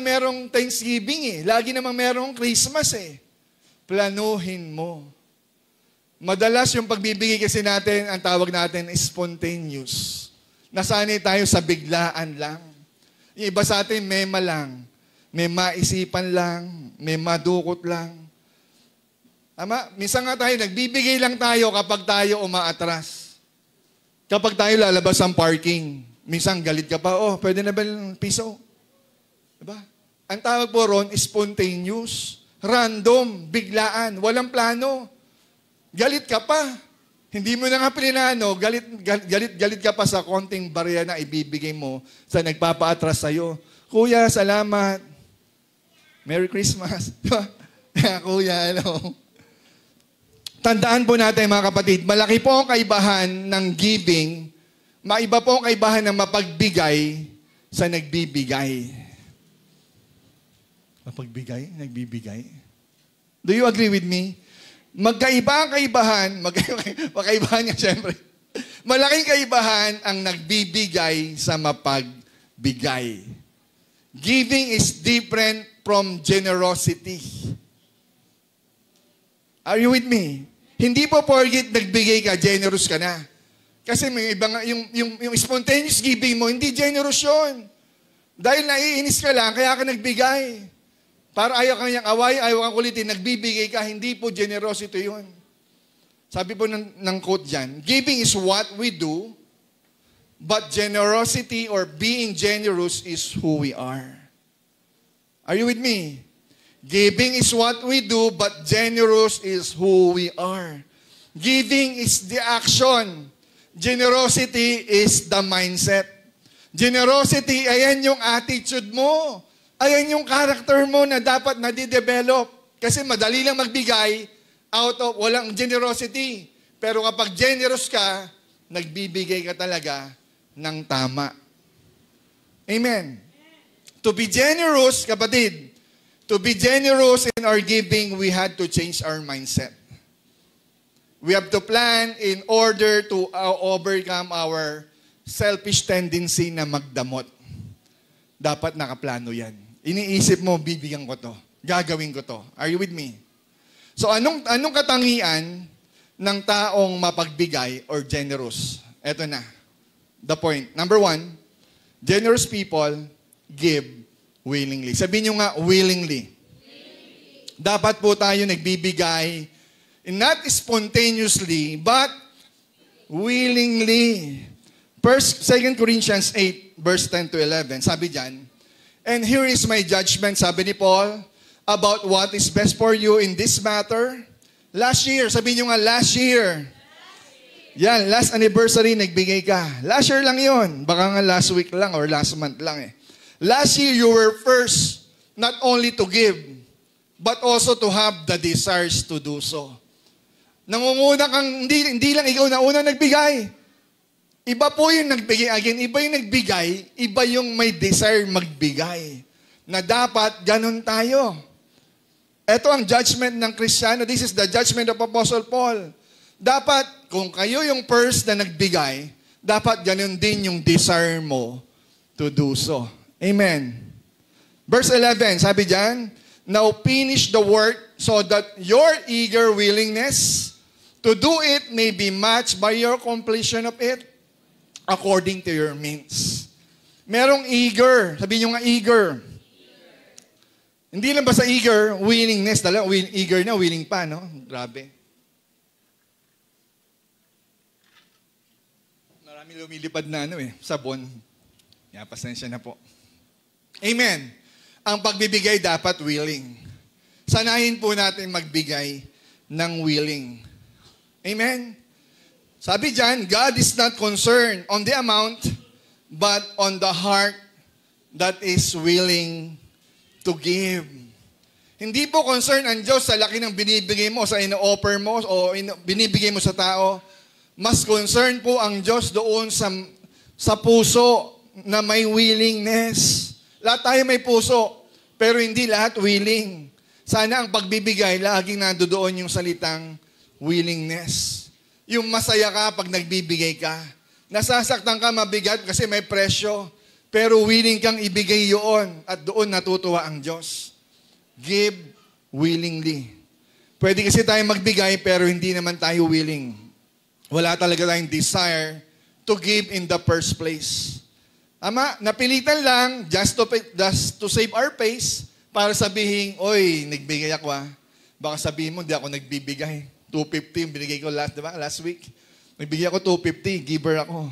merong Thanksgiving eh. Lagi naman merong Christmas eh. Planuhin mo. Madalas yung pagbibigay kasi natin, ang tawag natin is spontaneous. Nasanay tayo sa biglaan lang. Yung iba sa atin, mema lang. May maisipan lang. May madukot lang. Tama? Minsan nga tayo, nagbibigay lang tayo kapag tayo umaatras. Kapag tayo lalabas ang parking, minsan galit ka pa, pwede na ba ng piso? Diba? Ang tawag po ron is spontaneous. Random, biglaan, walang plano. Galit ka pa. Hindi mo na nga plinano, galit ka pa sa konting barya na ibibigay mo sa nagpapaatras sa'yo. Kuya, salamat. Merry Christmas. Kuya, hello. Tandaan po natin mga kapatid, malaki po ang kaibahan ng giving, maiba po ang kaibahan ng mapagbigay sa nagbibigay. Mapagbigay? Nagbibigay? Do you agree with me? Magkaiba ang kaibahan, magkaibahan nga siyempre. Malaking kaibahan ang nagbibigay sa mapagbigay. bigay. Giving is different from generosity. Are you with me? Hindi po porket nagbigay ka, generous ka na. Kasi may ibang, yung spontaneous giving mo, hindi generous yun. Dahil naiinis ka lang, kaya ka nagbigay. Para ayaw kang away, ayaw kang kulitin, nagbibigay ka, hindi po generosity yun. Sabi po ng quote dyan, giving is what we do, but generosity or being generous is who we are. Are you with me? Giving is what we do, but generous is who we are. Giving is the action. Generosity is the mindset. Generosity, ayan yung attitude mo. Ayan yung character mo na dapat nadidevelop. Kasi madali lang magbigay out of walang generosity. Pero kapag generous ka, nagbibigay ka talaga ng tama. Amen. To be generous, kapatid, to be generous in our giving, we had to change our mindset. We have to plan in order to overcome our selfish tendency na magdamot. Dapat nakaplano yan. Iniisip mo, bibigyan ko to. Gagawin ko to. Are you with me? So anong katangian ng taong mapagbigay or generous? Eto na. The point. Number 1, generous people give willingly. Sabihin nyo nga, willingly. Dapat po tayo nagbibigay, not spontaneously, but willingly. 2 Corinthians 8, verse 10 to 11, sabi dyan, and here is my judgment, sabi ni Paul, about what is best for you in this matter. Last year, sabi nyo nga, last year. Yan, last anniversary, nagbigay ka. Last year lang yon. Baka nga last week lang or last month lang eh. Last year, you were first, not only to give, but also to have the desires to do so. Nangunguna kang, hindi lang ikaw na unang nagbigay. Iba po yung nagbigay. Again, iba yung nagbigay, iba yung may desire magbigay. Na dapat ganun tayo. Ito ang judgment ng Kristiyano. This is the judgment of Apostle Paul. Dapat, kung kayo yung first na nagbigay, dapat ganun din yung desire mo to do so. Amen. Verse 11, sabi dyan, now finish the work so that your eager willingness to do it may be matched by your completion of it according to your means. Merong eager. Sabihin nyo nga eager. Hindi lang ba sa eager, willingness. Eager na, willing pa, no? Grabe. Marami lumilipad na sabon. Pasensya na po. Amen. Ang pagbibigay dapat willing. Sanayin po natin magbigay ng willing. Amen? Sabi dyan, God is not concerned on the amount, but on the heart that is willing to give. Hindi po concerned ang Diyos sa laki ng binibigay mo, sa ino-offer mo, o binibigay mo sa tao. Mas concerned po ang Diyos doon sa puso na may willingness. Lahat tayo may puso, pero hindi lahat willing. Sana ang pagbibigay, laging nandoon yung salitang willingness. Yung masaya ka pag nagbibigay ka. Nasasaktan ka, mabigat kasi may presyo. Pero willing kang ibigay yun at doon natutuwa ang Diyos. Give willingly. Pwede kasi tayo magbigay pero hindi naman tayo willing. Wala talaga tayong desire to give in the first place. Ama, napilitan lang just to save our face para sabihin, oy, nagbigay ako Baka sabihin mo, hindi ako nagbibigay. 250 yung binigay ko last week. Nagbigay ako 250, giver ako.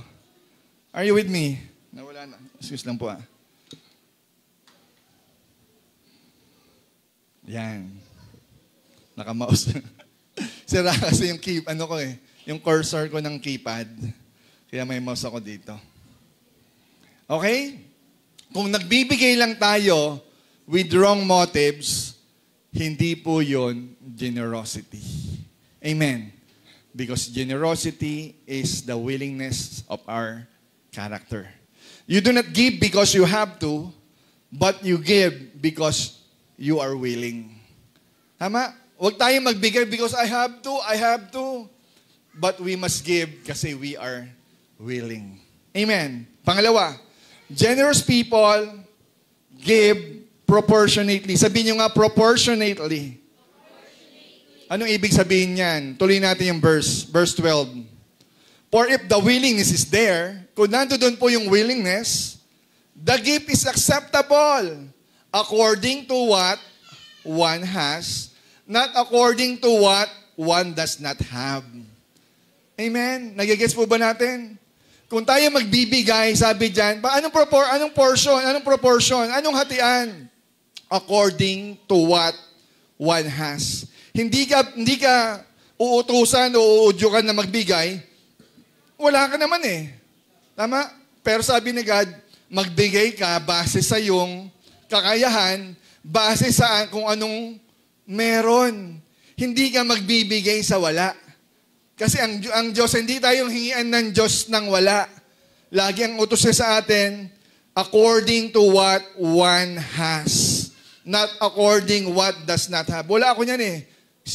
Are you with me? Nawala na. Excuse lang po Yan. Naka-mouse. Sira kasi yung yung cursor ko ng keypad. Kaya may mouse ako dito. Okay? Kung nagbibigay lang tayo with wrong motives, hindi po yon generosity. Amen. Because generosity is the willingness of our character. You do not give because you have to, but you give because you are willing. Tama? Huwag tayo magbigay because I have to. But we must give kasi we are willing. Amen. Pangalawa, Generous people give proportionately. Sabihin nyo nga, proportionately. Anong ibig sabihin niyan? Tuloy natin yung verse 12. For if the willingness is there, kung nandoon po yung willingness, the gift is acceptable according to what one has, not according to what one does not have. Amen? Nagigets po ba natin? Kung tayo magbibigay, sabi dyan, anong portion? Anong proportion? Anong hatian? According to what one has. Hindi ka uutusan o uudyukan na magbigay, wala ka naman eh. Tama? Pero sabi ni God, magbigay ka base sa iyong kakayahan, base sa kung anong meron. Hindi ka magbibigay sa wala. Kasi ang Diyos, hindi tayong hingian ng Diyos ng wala. Lagi ang utos niya sa atin, according to what one has. Not according what does not have. Wala ako niyan eh.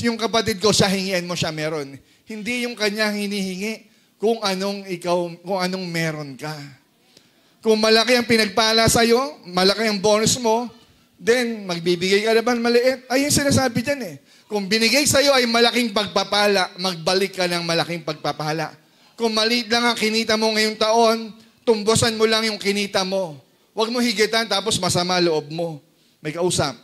Yung kapatid ko, siya hingian mo, siya meron. Hindi yung kanya hinihingi kung anong meron ka. Kung malaki ang pinagpala sa'yo, malaki ang bonus mo, then magbibigay ka naman maliit. Ay, yung sinasabi dyan eh. Kung binigay sa'yo ay malaking pagpapala, magbalik ka ng malaking pagpapala. Kung maliit lang ang kinita mo ngayong taon, tumbusan mo lang yung kinita mo. Huwag mo higitan tapos masama loob mo. May kausap.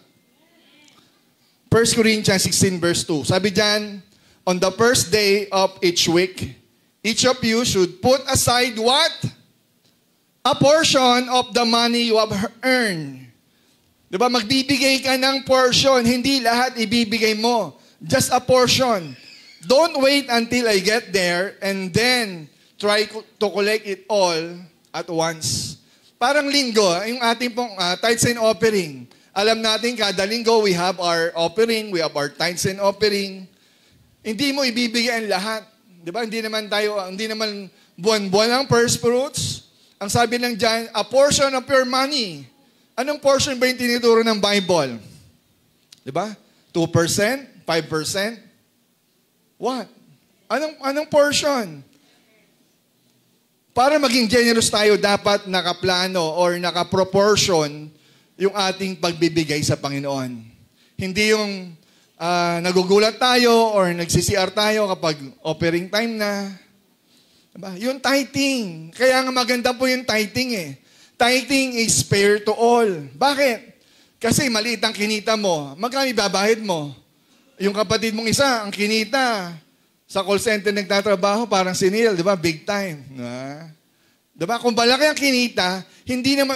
1 Corinthians 16 verse 2. Sabi dyan, on the first day of each week, each of you should put aside what? A portion of the money you have earned. Diba? Magbibigay ka ng portion. Hindi lahat ibibigay mo. Just a portion. Don't wait until I get there and then try to collect it all at once. Parang linggo, yung ating pong tithes and offering. Alam natin, kada linggo, we have our offering, we have our tithes and offering. Hindi mo ibibigay ang lahat. Di ba? Hindi naman buwan-buwan ang first fruits. Ang sabi lang dyan, a portion of your money. Anong portion ba yung tinituro ng Bible? Di ba? 2%? 5%? What? Anong portion? Para maging generous tayo, dapat nakaplano or nakaproportion yung ating pagbibigay sa Panginoon. Hindi yung nagugulat tayo or nagsi-CR tayo kapag offering time na. Diba? Yung tithing. Kaya nga maganda po yung tithing eh. Tithing is fair to all. Bakit? Kasi maliit ang kinita mo. Magkano ibabahid mo? Yung kapatid mong isa, ang kinita, sa call center nagtatrabaho, parang si Neil, di ba? Big time. Di ba? Kung malaki ang kinita, hindi naman,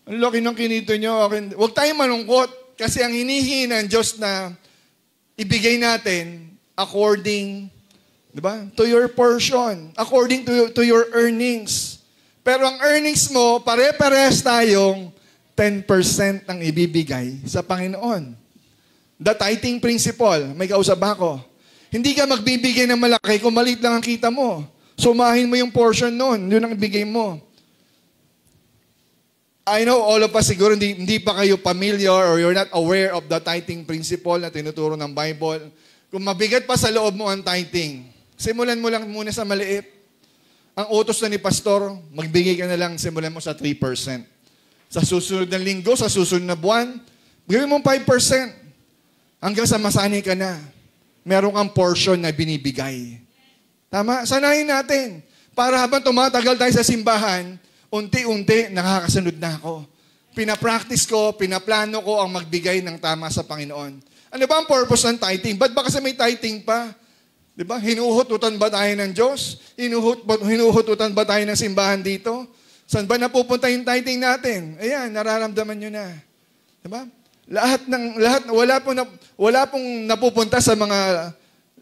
ang laki ng kinita nyo. Huwag tayong malungkot. Kasi ang hinihingi ng Diyos na ibigay natin according, di ba? To your portion. According to your earnings. Pero ang earnings mo, pare-pares tayong 10% ang ibibigay sa Panginoon. The tithing principle. May kausap ako. Hindi ka magbibigay ng malaki kung maliit lang ang kita mo. Sumahin mo yung portion nun. Yun ang ibigay mo. I know all of us siguro hindi pa kayo familiar or you're not aware of the tithing principle na tinuturo ng Bible. Kung mabigat pa sa loob mo ang tithing, simulan mo lang muna sa maliit. Ang utos na ni Pastor, magbigay ka na lang, simulan mo sa 3%. Sa susunod na linggo, sa susunod na buwan, gawin mo 5%. Hanggang sa masanay ka na. Meron kang portion na binibigay. Tama? Sanayin natin. Para habang tumatagal tayo sa simbahan, unti-unti, nakakasunod na ako. Pinapractice ko, pinaplano ko ang magbigay ng tama sa Panginoon. Ano ba ang purpose ng tithing? Ba't ba kasi may tithing pa? Diba? Hinuhututan ba tayo ng Diyos? Hinuhututan ba tayo ng simbahan dito? Saan ba napupunta yung tithing natin? Ayan, nararamdaman nyo na. Diba? Wala pong napupunta sa mga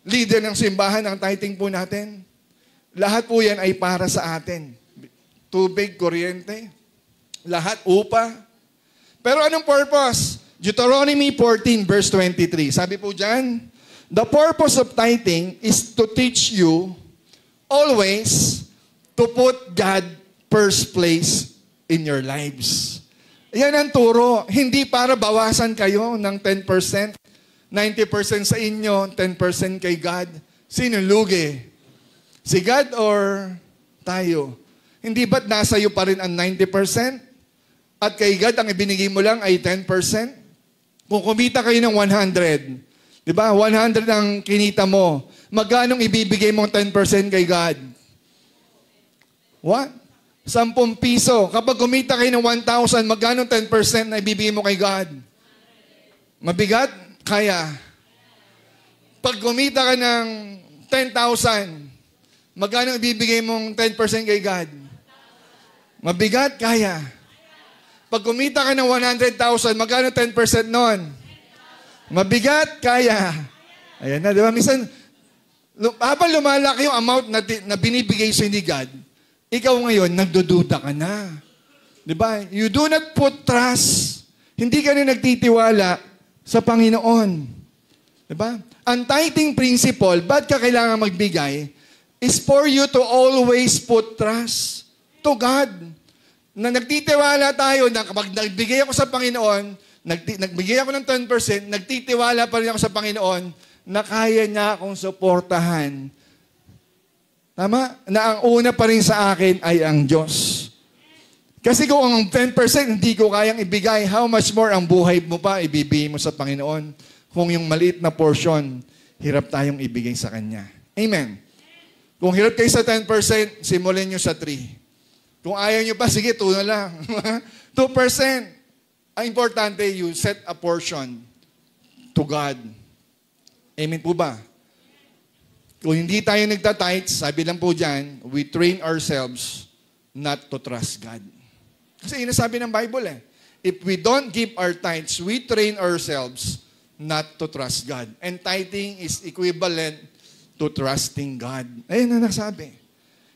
leader ng simbahan ang tithing po natin. Lahat po yan ay para sa atin. Tubig, kuryente, lahat upa. Pero anong purpose? Deuteronomy 14 verse 23. Sabi po dyan, the purpose of tithing is to teach you always to put God first place in your lives. Yan ang turo. Hindi para bawasan kayo ng 10%, 90% sa inyo, 10% kay God. Sino lugi? Si God or tayo? Hindi ba't nasa iyo pa rin ang 90%? at kay God ang ibinigay mo lang ay 10%? Kung kumita kayo ng 100, di ba? 100 ang kinita mo. Magkano ibibigay mong 10% kay God? What? 10 piso. Kapag kumita kayo ng 1,000, magkano 10% na ibibigay mo kay God? Mabigat? Kaya. Pag kumita ka ng 10,000, magkano ibibigay mong 10% kay God? Mabigat? Kaya. Pag kumita ka ng 100,000, magkano 10% nun? Mabigat? Kaya. Ayan na, di ba? Minsan, habang lumalaki yung amount na binibigay sa ni God, ikaw ngayon, nagdududa ka na. Di ba? You do not put trust. Hindi ka na nagtitiwala sa Panginoon. Di ba? Ang tithing principle, ba't ka kailangan magbigay, is for you to always put trust to God. Na nagtitiwala tayo na kapag nagbigay ako sa Panginoon, nagbigay ako ng 10%, nagtitiwala pa rin ako sa Panginoon na kaya niya akong suportahan. Tama? Na ang una pa rin sa akin ay ang Diyos. Kasi kung ang 10% hindi ko kayang ibigay, how much more ang buhay mo pa ibibigay mo sa Panginoon? Kung yung maliit na portion, hirap tayong ibigay sa Kanya. Amen. Kung hirap kayo sa 10%, simulan nyo sa 3. Kung ayaw nyo pa, sige, 2 na lang. 2%. Ang importante, you set a portion to God. Amen po ba? Kung hindi tayo nagtatights, sabi lang po dyan, we train ourselves not to trust God. Kasi inasabi ng Bible if we don't give our tithes, we train ourselves not to trust God. And tithing is equivalent to trusting God. Ayun na nasabi.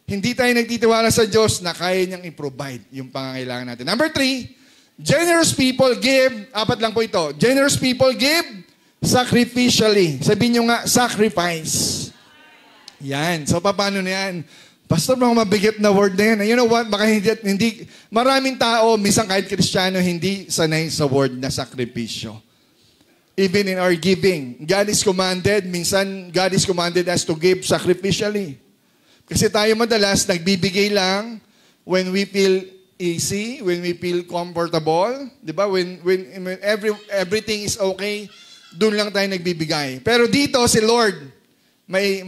Hindi tayo nagtitiwala sa Diyos na kaya niyang i-provide yung pangangailangan natin. Number 3, generous people give, 4 lang po ito, generous people give sacrificially. Sabihin nyo nga, sacrifice. Yan. So, paano na yan? Pastor, mga mabigat na word na yan. You know what? Baka hindi, maraming tao, minsan kahit Kristiyano, hindi sanay sa word na sakripisyo. Even in our giving, God is commanded, minsan God is commanded us to give sacrificially. Kasi tayo madalas nagbibigay lang when we feel easy, when we feel comfortable, 'di ba? When everything is okay, doon lang tayo nagbibigay. Pero dito si Lord, may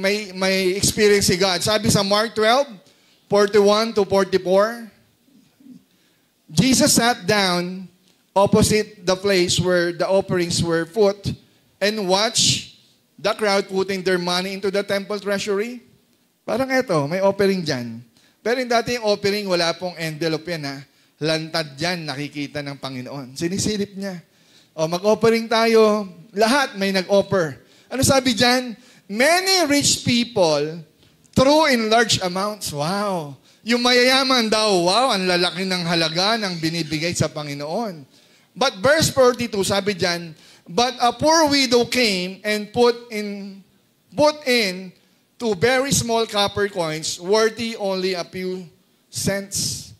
experience si God. Sabi sa Mark 12:41 to 44, Jesus sat down opposite the place where the offerings were put and watched the crowd putting their money into the temple treasury. Parang eto, may offering dyan. Pero yung dati yung offering, wala pong envelope yan ha. Lantad dyan, nakikita ng Panginoon. Sinisilip niya. O mag-offering tayo, lahat may nag-offer. Ano sabi dyan? Many rich people threw in large amounts. Wow. Yung mayayaman daw, wow, ang lalaki ng halaga ng binibigay sa Panginoon. But verse 42, sabi dyan, but a poor widow came and put in 2 very small copper coins, worthy only a few cents.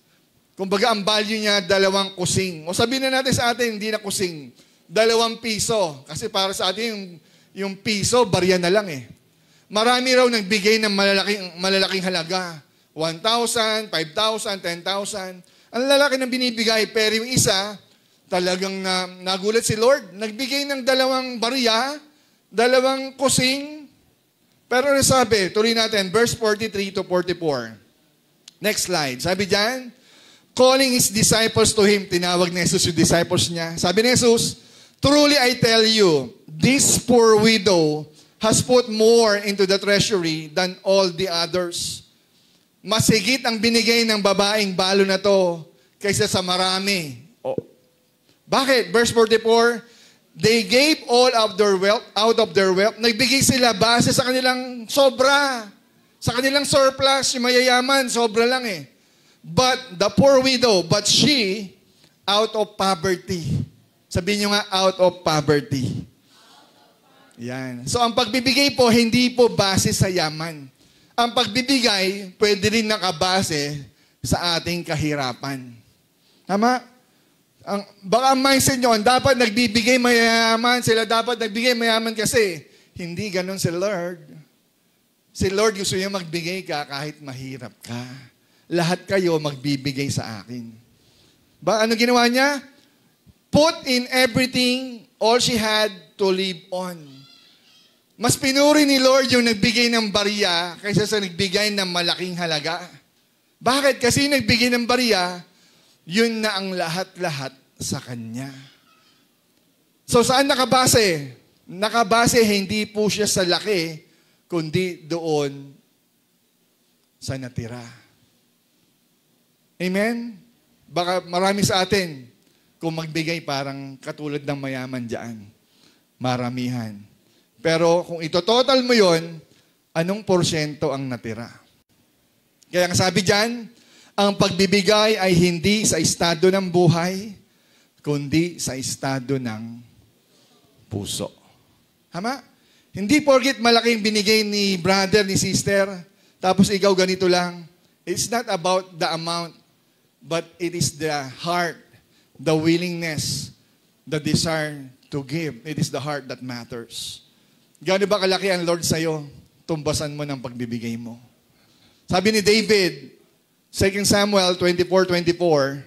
Kumbaga, ang value niya, 2 kusing. O sabihin na natin sa atin, hindi na kusing. 2 piso. Kasi para sa atin, yung piso, barya na lang Marami raw nagbigay ng malalaking halaga. 1,000, 5,000, 10,000. Ang lalaki ng binibigay, pero yung isa, talagang nagulat si Lord. Nagbigay ng 2 barya, 2 kusing. Pero ano sabi? Tuloy natin, verse 43 to 44. Next slide. Sabi dyan, calling his disciples to him, tinawag ni Jesus yung disciples niya. Sabi ni Jesus, truly I tell you, this poor widow has put more into the treasury than all the others. Mas higit ang binigay ng babaeng balo na to kaysa sa marami. Oh. Bakit? Verse 44, they gave all of their wealth, out of their wealth. Nagbigay sila base sa kanilang sobra. Sa kanilang surplus, yung mayayaman, sobra lang But the poor widow, but she, out of poverty. Sabihin nyo nga, out of poverty. Yan. So ang pagbibigay po, hindi po base sa yaman. Ang pagbibigay, pwede rin nakabase sa ating kahirapan. Tama? Baka ang mindset nyo, dapat nagbibigay mayaman, sila dapat nagbigay mayaman kasi hindi ganun si Lord. Si Lord gusto niya magbigay ka kahit mahirap ka. Lahat kayo magbibigay sa akin. Ano ginawa niya? Put in everything, all she had to live on. Mas pinuri ni Lord yung nagbigay ng barya kaysa sa nagbigay ng malaking halaga. Bakit? Kasi nagbigay ng barya, yun na ang lahat-lahat sa Kanya. So saan nakabase? Nakabase hindi po siya sa laki, kundi doon sa natira. Amen? Baka marami sa atin, kung magbigay parang katulad ng mayaman dyan. Maramihan. Pero kung ito-total mo yon, anong porsyento ang natira? Kaya nga sabi dyan, ang pagbibigay ay hindi sa estado ng buhay, kundi sa estado ng puso. Tama? Hindi porket malaking binigay ni brother, ni sister, tapos ikaw ganito lang. It's not about the amount, but it is the heart, the willingness, the desire to give. It is the heart that matters. Gaano ba kalaki ang Lord sa'yo? Tumbasan mo ng pagbibigay mo. Sabi ni David, 2 Samuel 24:24,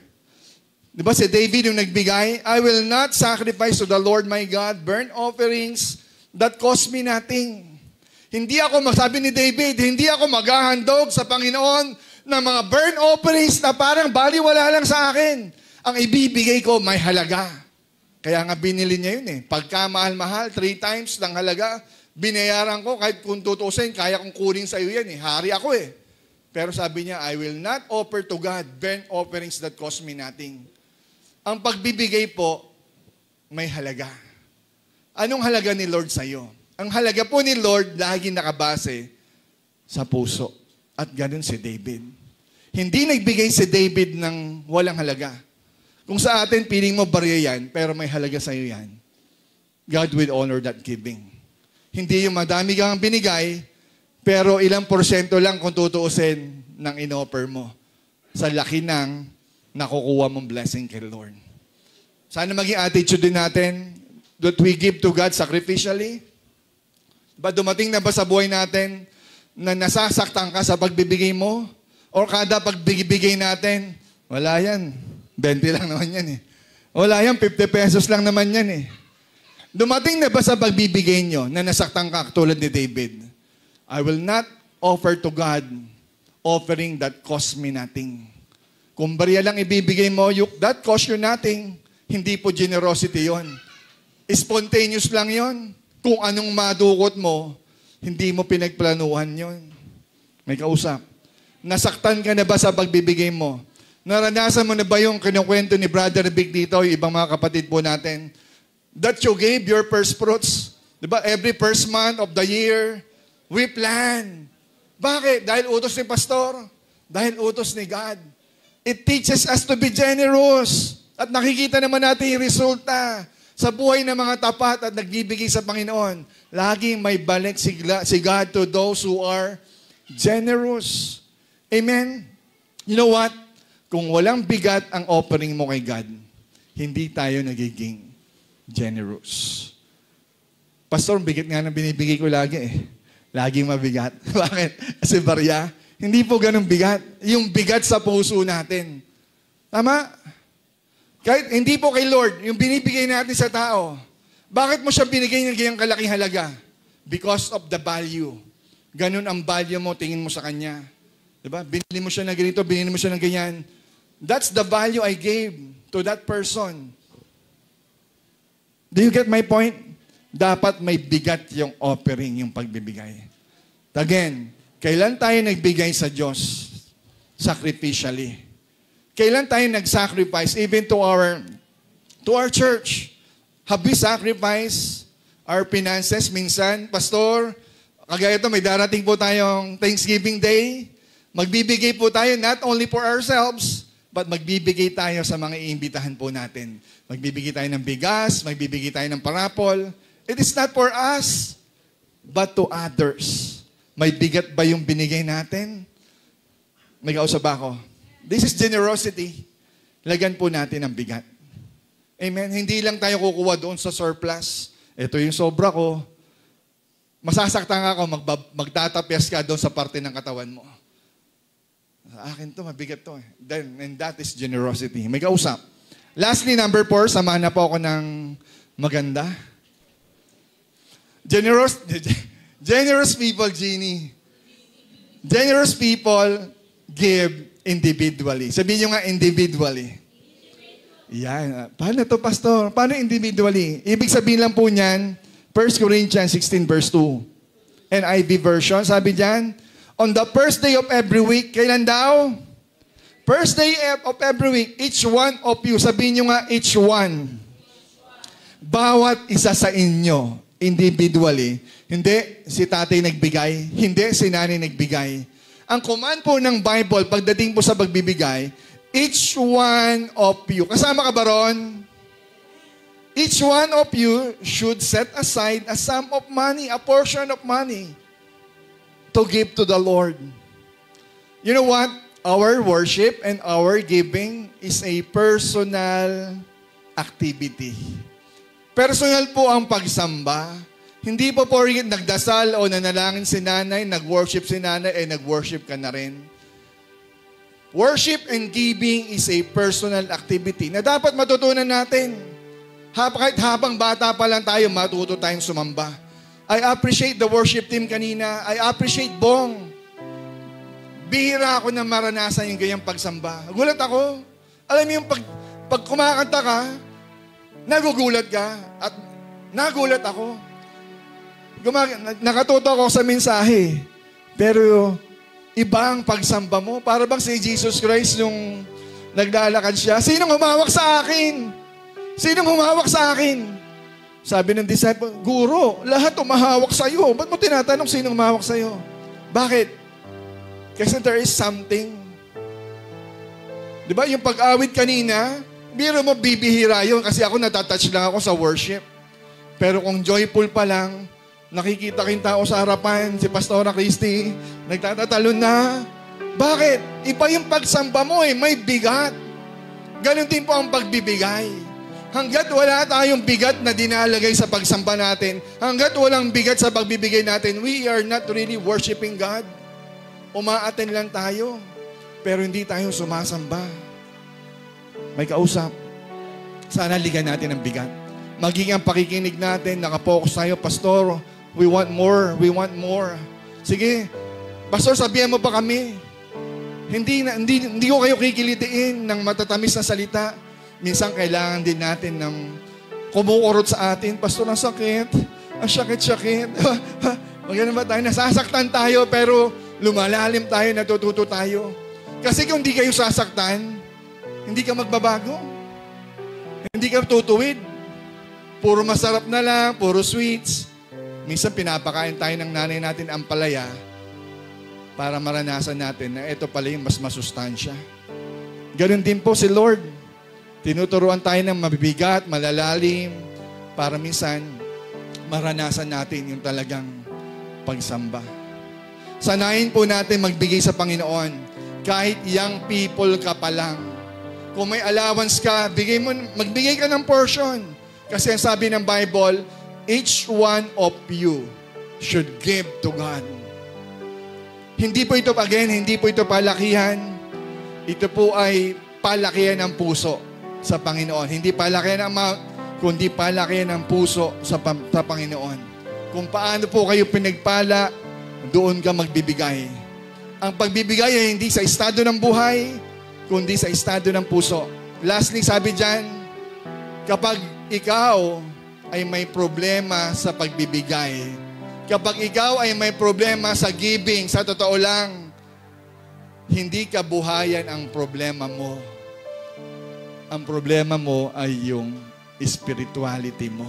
di ba si David yung nagbigay, I will not sacrifice to the Lord my God burnt offerings that cost me nothing. Hindi ako, sabi ni David, hindi ako maghahandog sa Panginoon ng mga burnt offerings na parang baliwala lang sa akin. Ang ibibigay ko may halaga. Kaya nga binili niya yun eh. Pagka mahal-mahal, 3 times ng halaga, binayaran ko, kahit kung tutusin, kaya kong kunin sa iyo yan eh. Hari ako eh. Pero sabi niya, I will not offer to God burnt offerings that cost me nothing. Ang pagbibigay po, may halaga. Anong halaga ni Lord sa iyo? Ang halaga po ni Lord, lagi nakabase sa puso. At ganun si David. Hindi nagbigay si David ng walang halaga. Kung sa atin, piling mo barya yan, pero may halaga sa iyo yan. God will honor that giving. Hindi yung madami kang binigay, pero ilang porsyento lang kung tutuusin ng inoffer mo sa laki ng nakukuha mong blessing kay Lord. Sana maging attitude din natin that we give to God sacrificially. Ba dumating na ba sa buhay natin na nasasaktan ka sa pagbibigay mo? O kada pagbibigay natin, wala yan. 20 lang naman yan eh. Wala yan, 50 pesos lang naman yan eh. Dumating na ba sa pagbibigay nyo na nasaktan ka tulad ni David? I will not offer to God offering that cost me nothing. Kung barya lang ibibigay mo, that cost you nothing. Hindi po generosity yon. Spontaneous lang yon. Kung anong madukot mo, hindi mo pinagplanuhan yon. May kausap. Nasaktan ka na ba sa pagbibigay mo? Naranasan mo na ba yung kinukwento ni Brother Vic dito, yung ibang mga kapatid po natin, that you gave your first fruits? Diba? Every first month of the year, we plan. Bakit? Dahil utos ni Pastor. Dahil utos ni God. It teaches us to be generous. At nakikita naman natin yung resulta sa buhay ng mga tapat at nagbibigay sa Panginoon. Laging may balik si God to those who are generous. Amen? You know what? Kung walang bigat ang offering mo kay God, hindi tayo nagiging generous. Pastor, bigat nga ng binibigay ko lagi eh. Laging mabigat. Bakit? Kasi barya. Hindi po ganun bigat. Yung bigat sa puso natin. Tama? Kahit hindi po kay Lord, yung binibigay natin sa tao, bakit mo siya binigay ng ganyang kalaking halaga? Because of the value. Ganun ang value mo, tingin mo sa Kanya. Diba? Binili mo siya ng ganito, binili mo siya ng ganyan. That's the value I gave to that person. Do you get my point? Dapat may bigat yung offering, yung pagbibigay. Again, kailan tayo nagbigay sa Diyos? Sacrificially. Kailan tayo nag-sacrifice even to our church? Have we sacrificed our finances minsan? Pastor, kagaya ito, may darating po tayong Thanksgiving Day. Magbibigay po tayo not only for ourselves, but magbibigay tayo sa mga iimbitahan po natin. Magbibigay tayo ng bigas, magbibigay tayo ng parapol. It is not for us, but to others. May bigat ba yung binigay natin? May kausap ako. This is generosity. Lagyan po natin ang bigat. Amen? Hindi lang tayo kukuha doon sa surplus. Ito yung sobra ko. Masasaktan ako, magtatapyas ka doon sa parte ng katawan mo. Sa akin to, mabigat to. And that is generosity. May kausap. Lastly, number 4, samahan na po ako ng maganda. Generous people, Jeannie. Generous people give individually. Sabihin nyo nga, individually. Yan. Paano to, Pastor? Paano individually? Ibig sabihin lang po niyan, 1 Corinthians 16 verse 2. NIV version, sabi diyan, on the first day of every week, kailan daw? First day of every week, each one of you, sabihin nyo nga, each one. Bawat isa sa inyo, individually. Hindi si tatay nagbigay, hindi si nanay nagbigay. Ang command po ng Bible, pagdating po sa pagbibigay, each one of you. Kasama ka ba ron? Each one of you should set aside a sum of money, a portion of money, to give to the Lord. You know what? Our worship and our giving is a personal activity. Personal po ang pagsamba. Hindi po porket nagdasal o nanalangin si nanay, nag-worship si nanay, nag-worship ka na rin. Worship and giving is a personal activity na dapat matutunan natin. Kahit habang bata pa lang tayo, matuto tayong sumamba. I appreciate the worship team kanina. I appreciate Bong. Bihira ako na maranasan yung ganyang pagsamba. Gulat ako. Alam mo yung pag kumakanta ka, nagugulat ka. At nagulat ako. Nakatuto ako sa mensahe. Pero iba ang pagsamba mo. Para bang si Jesus Christ nung naglalakad siya. Sinong humawak sa akin? Sinong humawak sa akin? Sabi ng disciple, Guro, lahat umahawak sa iyo. Ba't mo tinatanong sinong humawak sa iyo? Bakit? Kasi there is something. Di ba? Yung pag-awit kanina, biro mo bibihira yun kasi ako natatouch lang ako sa worship. Pero kung joyful pa lang, nakikita kayong tao sa harapan, si Pastora Christy, nagtatatalon na. Bakit? Iba yung pagsamba mo may bigat. Ganon din po ang pagbibigay. Hanggat wala tayong bigat na dinalagay sa pagsamba natin, hanggat walang bigat sa pagbibigay natin, we are not really worshiping God. Umaaten lang tayo, pero hindi tayo sumasamba. May kausap. Sana ligan natin ang bigat. Maging ang pakikinig natin, nakapokus tayo, Pastor, we want more, we want more. Sige, Pastor, sabihan mo pa kami. Hindi ko kayo kikilitiin ng matatamis na salita. Minsan kailangan din natin ng kumukurot sa atin. Pastor, ang sakit. Ang sakit-sakit. Maganda ba tayo? Nasasaktan tayo, pero lumalalim tayo, natututo tayo. Kasi kung hindi kayo sasaktan, hindi ka magbabago. Hindi ka tutuwid. Puro masarap na lang, puro sweets. Minsan pinapakain tayo ng nanay natin ang palaya para maranasan natin na ito pala yung mas masustansya. Ganun din po si Lord. Tinuturuan tayo ng mabibigat, malalalim, para minsan maranasan natin yung talagang pagsamba. Sanayin po natin magbigay sa Panginoon kahit young people ka pa lang. Kung may allowance ka, magbigay ka ng portion. Kasi ang sabi ng Bible, each one of you should give to God. Hindi po ito palakihan. Ito po ay palakihan ng puso sa Panginoon. Hindi palakihan ng amount, kundi palakihan ng puso sa Panginoon. Kung paano po kayo pinagpala, doon ka magbibigay. Ang pagbibigay ay hindi sa estado ng buhay, kundi sa estado ng puso. Lastly, sabi dyan, kapag ikaw ay may problema sa pagbibigay, kapag ikaw ay may problema sa giving, sa totoo lang, hindi kabuhayan ang problema mo. Ang problema mo ay yung spirituality mo.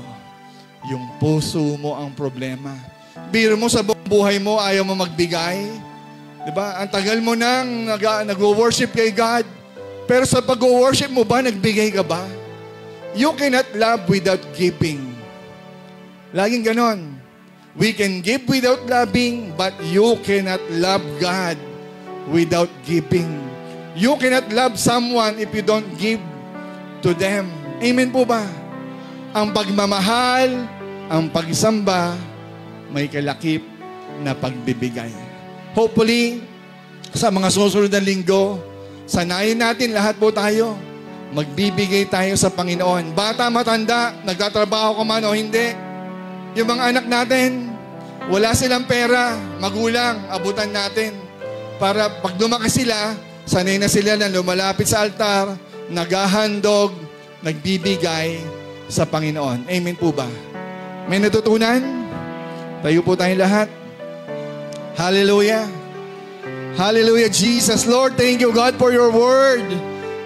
Yung puso mo ang problema. Biro mo sa buong buhay mo, ayaw mo magbigay. Diba? Ang tagal mo nang nag-worship kay God. Pero sa pag-worship mo ba, nagbigay ka ba? You cannot love without giving. Laging ganon. We can give without loving, but you cannot love God without giving. You cannot love someone if you don't give to them. Amen po ba? Ang pagmamahal, ang pagsamba, may kalakip na pagbibigay. Hopefully, sa mga susunod na linggo, sanayin natin lahat po tayo. Magbibigay tayo sa Panginoon. Bata, matanda, nagtatrabaho ka man o hindi. Yung mga anak natin, wala silang pera, magulang, abutan natin. Para pag lumaki sila, sanay na sila na lumalapit sa altar, naghahandog, nagbibigay sa Panginoon. Amen po ba? May natutunan? Tayo po tayong lahat. Hallelujah. Hallelujah, Jesus. Lord, thank you, God, for your word.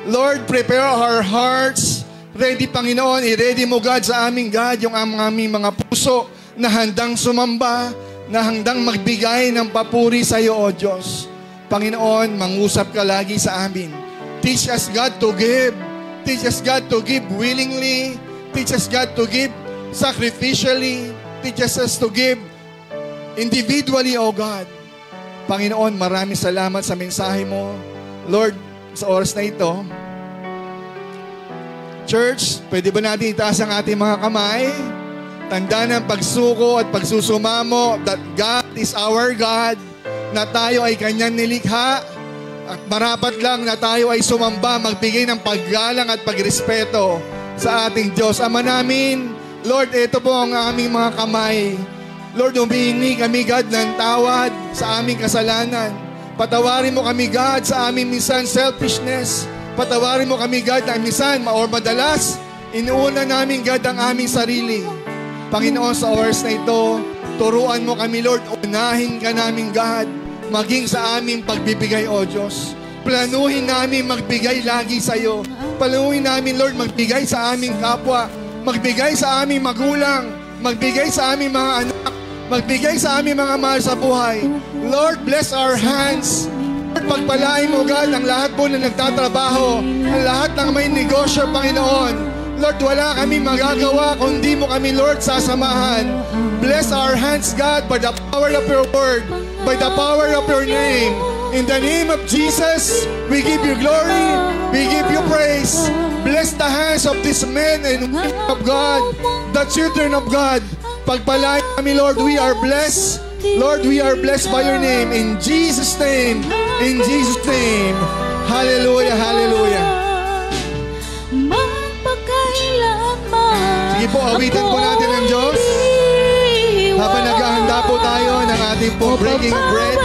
Lord, prepare our hearts. Ready, Panginoon. I-ready mo, God, sa aming God, yung aming mga puso na handang sumamba, na handang magbigay ng papuri sa iyo, O Diyos. Panginoon, mangusap ka lagi sa amin. Teach us, God, to give. Teach us, God, to give willingly. Teach us, God, to give sacrificially. Teach us to give individually, O God. Panginoon, maraming salamat sa mensahe mo. Lord, sa oras na ito, Church, pwede ba natin itaas ang ating mga kamay? Tanda ng pagsuko at pagsusumamo that God is our God, na tayo ay Kanyang nilikha, at marapat lang na tayo ay sumamba, magbigay ng paggalang at pagrespeto sa ating Diyos. Ama namin, Lord, ito po ang aming mga kamay. Lord, humihingi kami, God, ng tawad sa aming kasalanan. Patawarin mo kami, God, sa aming minsan selfishness. Patawarin mo kami, God, na minsan or madalas, inuuna namin, God, ang aming sarili. Panginoon, sa oras na ito, turuan mo kami, Lord, unahin ka namin, God, maging sa aming pagbibigay, O Diyos. Planuhin namin magbigay lagi sa iyo. Planuhin namin, Lord, magbigay sa aming kapwa, magbigay sa aming magulang, magbigay sa aming mga anak, magbigay sa aming mga mahal sa buhay. Lord, bless our hands. Lord, pagpalain mo, God, ang lahat po na nagtatrabaho, ang lahat ng may negosyo, Panginoon. Lord, wala kami magagawa kung di mo kami, Lord, sasamahan. Bless our hands, God, by the power of your word, by the power of your name. In the name of Jesus, we give you glory, we give you praise. Bless the hands of these men and women of God, the children of God. Pagpalain kami, Lord, we are blessed. Lord, we are blessed by your name. In Jesus' name. In Jesus' name. Hallelujah, hallelujah. Sige po, awitin po natin ang Diyos. Habang naghahanda po tayo ng ating po breaking of bread.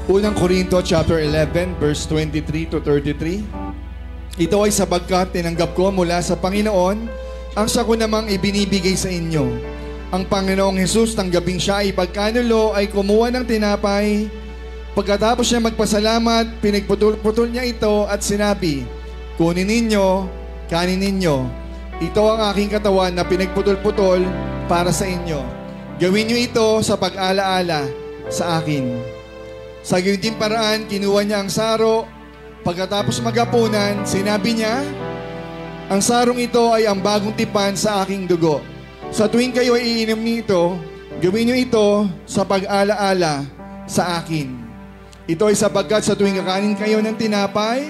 Unang Korinto chapter 11 verse 23 to 33. Ito ay sapagkat tinanggap ko mula sa Panginoon ang siya ko namang ibinibigay sa inyo. Ang Panginoong Hesus tanggaping siya ay pagkanulo ay kumuha ng tinapay. Pagkatapos niya magpasalamat, pinagputol-putol niya ito at sinabi, kunin ninyo, kanin ninyo. Ito ang aking katawan na pinagputol-putol para sa inyo. Gawin niyo ito sa pag-alaala sa akin. Sa gayon din paraan, kinuha niya ang saro. Pagkatapos maghapunan, sinabi niya, ang sarong ito ay ang bagong tipan sa aking dugo. Sa tuwing kayo ay iinom nito, gawin niyo ito sa pag-alaala sa akin. Ito ay sapagkat sa tuwing kakanin kayo ng tinapay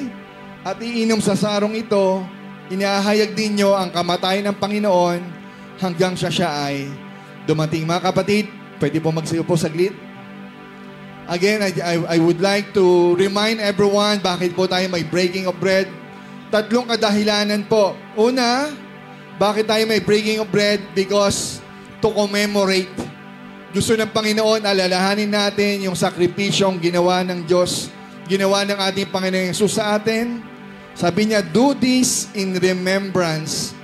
at iinom sa sarong ito, inahayag din niyo ang kamatayan ng Panginoon hanggang siya ay dumating. Mga kapatid, pwede po magsayo po saglit. Again, I would like to remind everyone bakit po tayo may breaking of bread. Tatlong kadahilanan po. Una, bakit tayo may breaking of bread? Because to commemorate. Gusto ng Panginoon, alalahanin natin yung sakripisyong ginawa ng Diyos, ginawa ng ating Panginoong Hesus sa atin. Sabi niya, do this in remembrance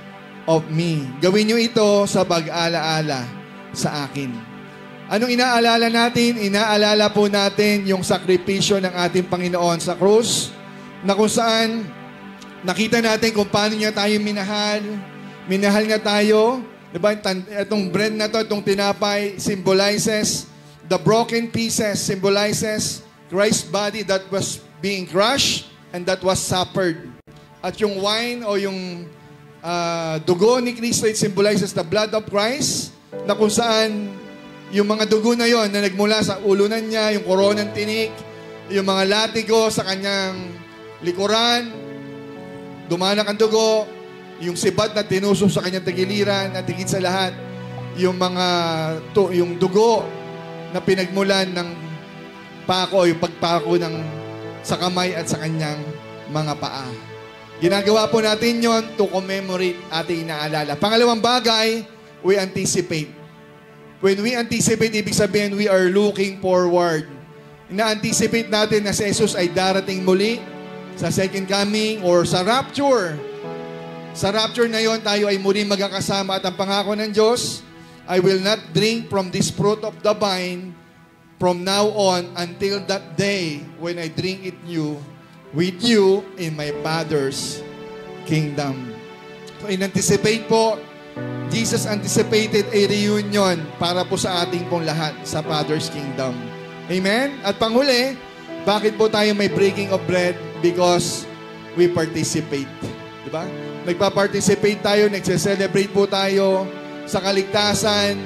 of me. Gawin nyo ito sa pag-alaala sa akin. Anong inaalala natin? Inaalala po natin yung sakripisyo ng ating Panginoon sa krus, na kung saan nakita natin kung paano niya tayo minahal. Minahal niya tayo. Diba? Itong bread na to, itong tinapay, symbolizes the broken pieces, symbolizes Christ's body that was being crushed and that was suffered. At yung wine o yung dugo ni Kristo, it symbolizes the blood of Christ, na kung saan yung mga dugo na yon na nagmula sa ulunan niya, yung koronang tinik, yung mga latigo sa kanyang likuran, dumanak ang dugo, yung sibat na tinusok sa kanyang tagiliran, at higit sa lahat, yung yung dugo na pinagmulan ng pako, yung pagpako sa kamay at sa kanyang mga paa. Ginagawa po natin yon to commemorate, ating inaalala. Pangalawang bagay, we anticipate. When we anticipate, ibig sabihin, we are looking forward. Ina-anticipate natin na si Jesus ay darating muli sa second coming or sa rapture. Sa rapture na yon, tayo ay muli magkakasama, at ang pangako ng Diyos, I will not drink from this fruit of the vine from now on until that day when I drink it with you in my Father's kingdom. So, in-anticipate po, Jesus anticipated a reunion para po sa ating pong lahat sa Father's kingdom. Amen? At panghuli, bakit po tayo may breaking of bread? Because we participate. Diba? Nagpa-participate tayo, nagse-celebrate po tayo sa kaligtasan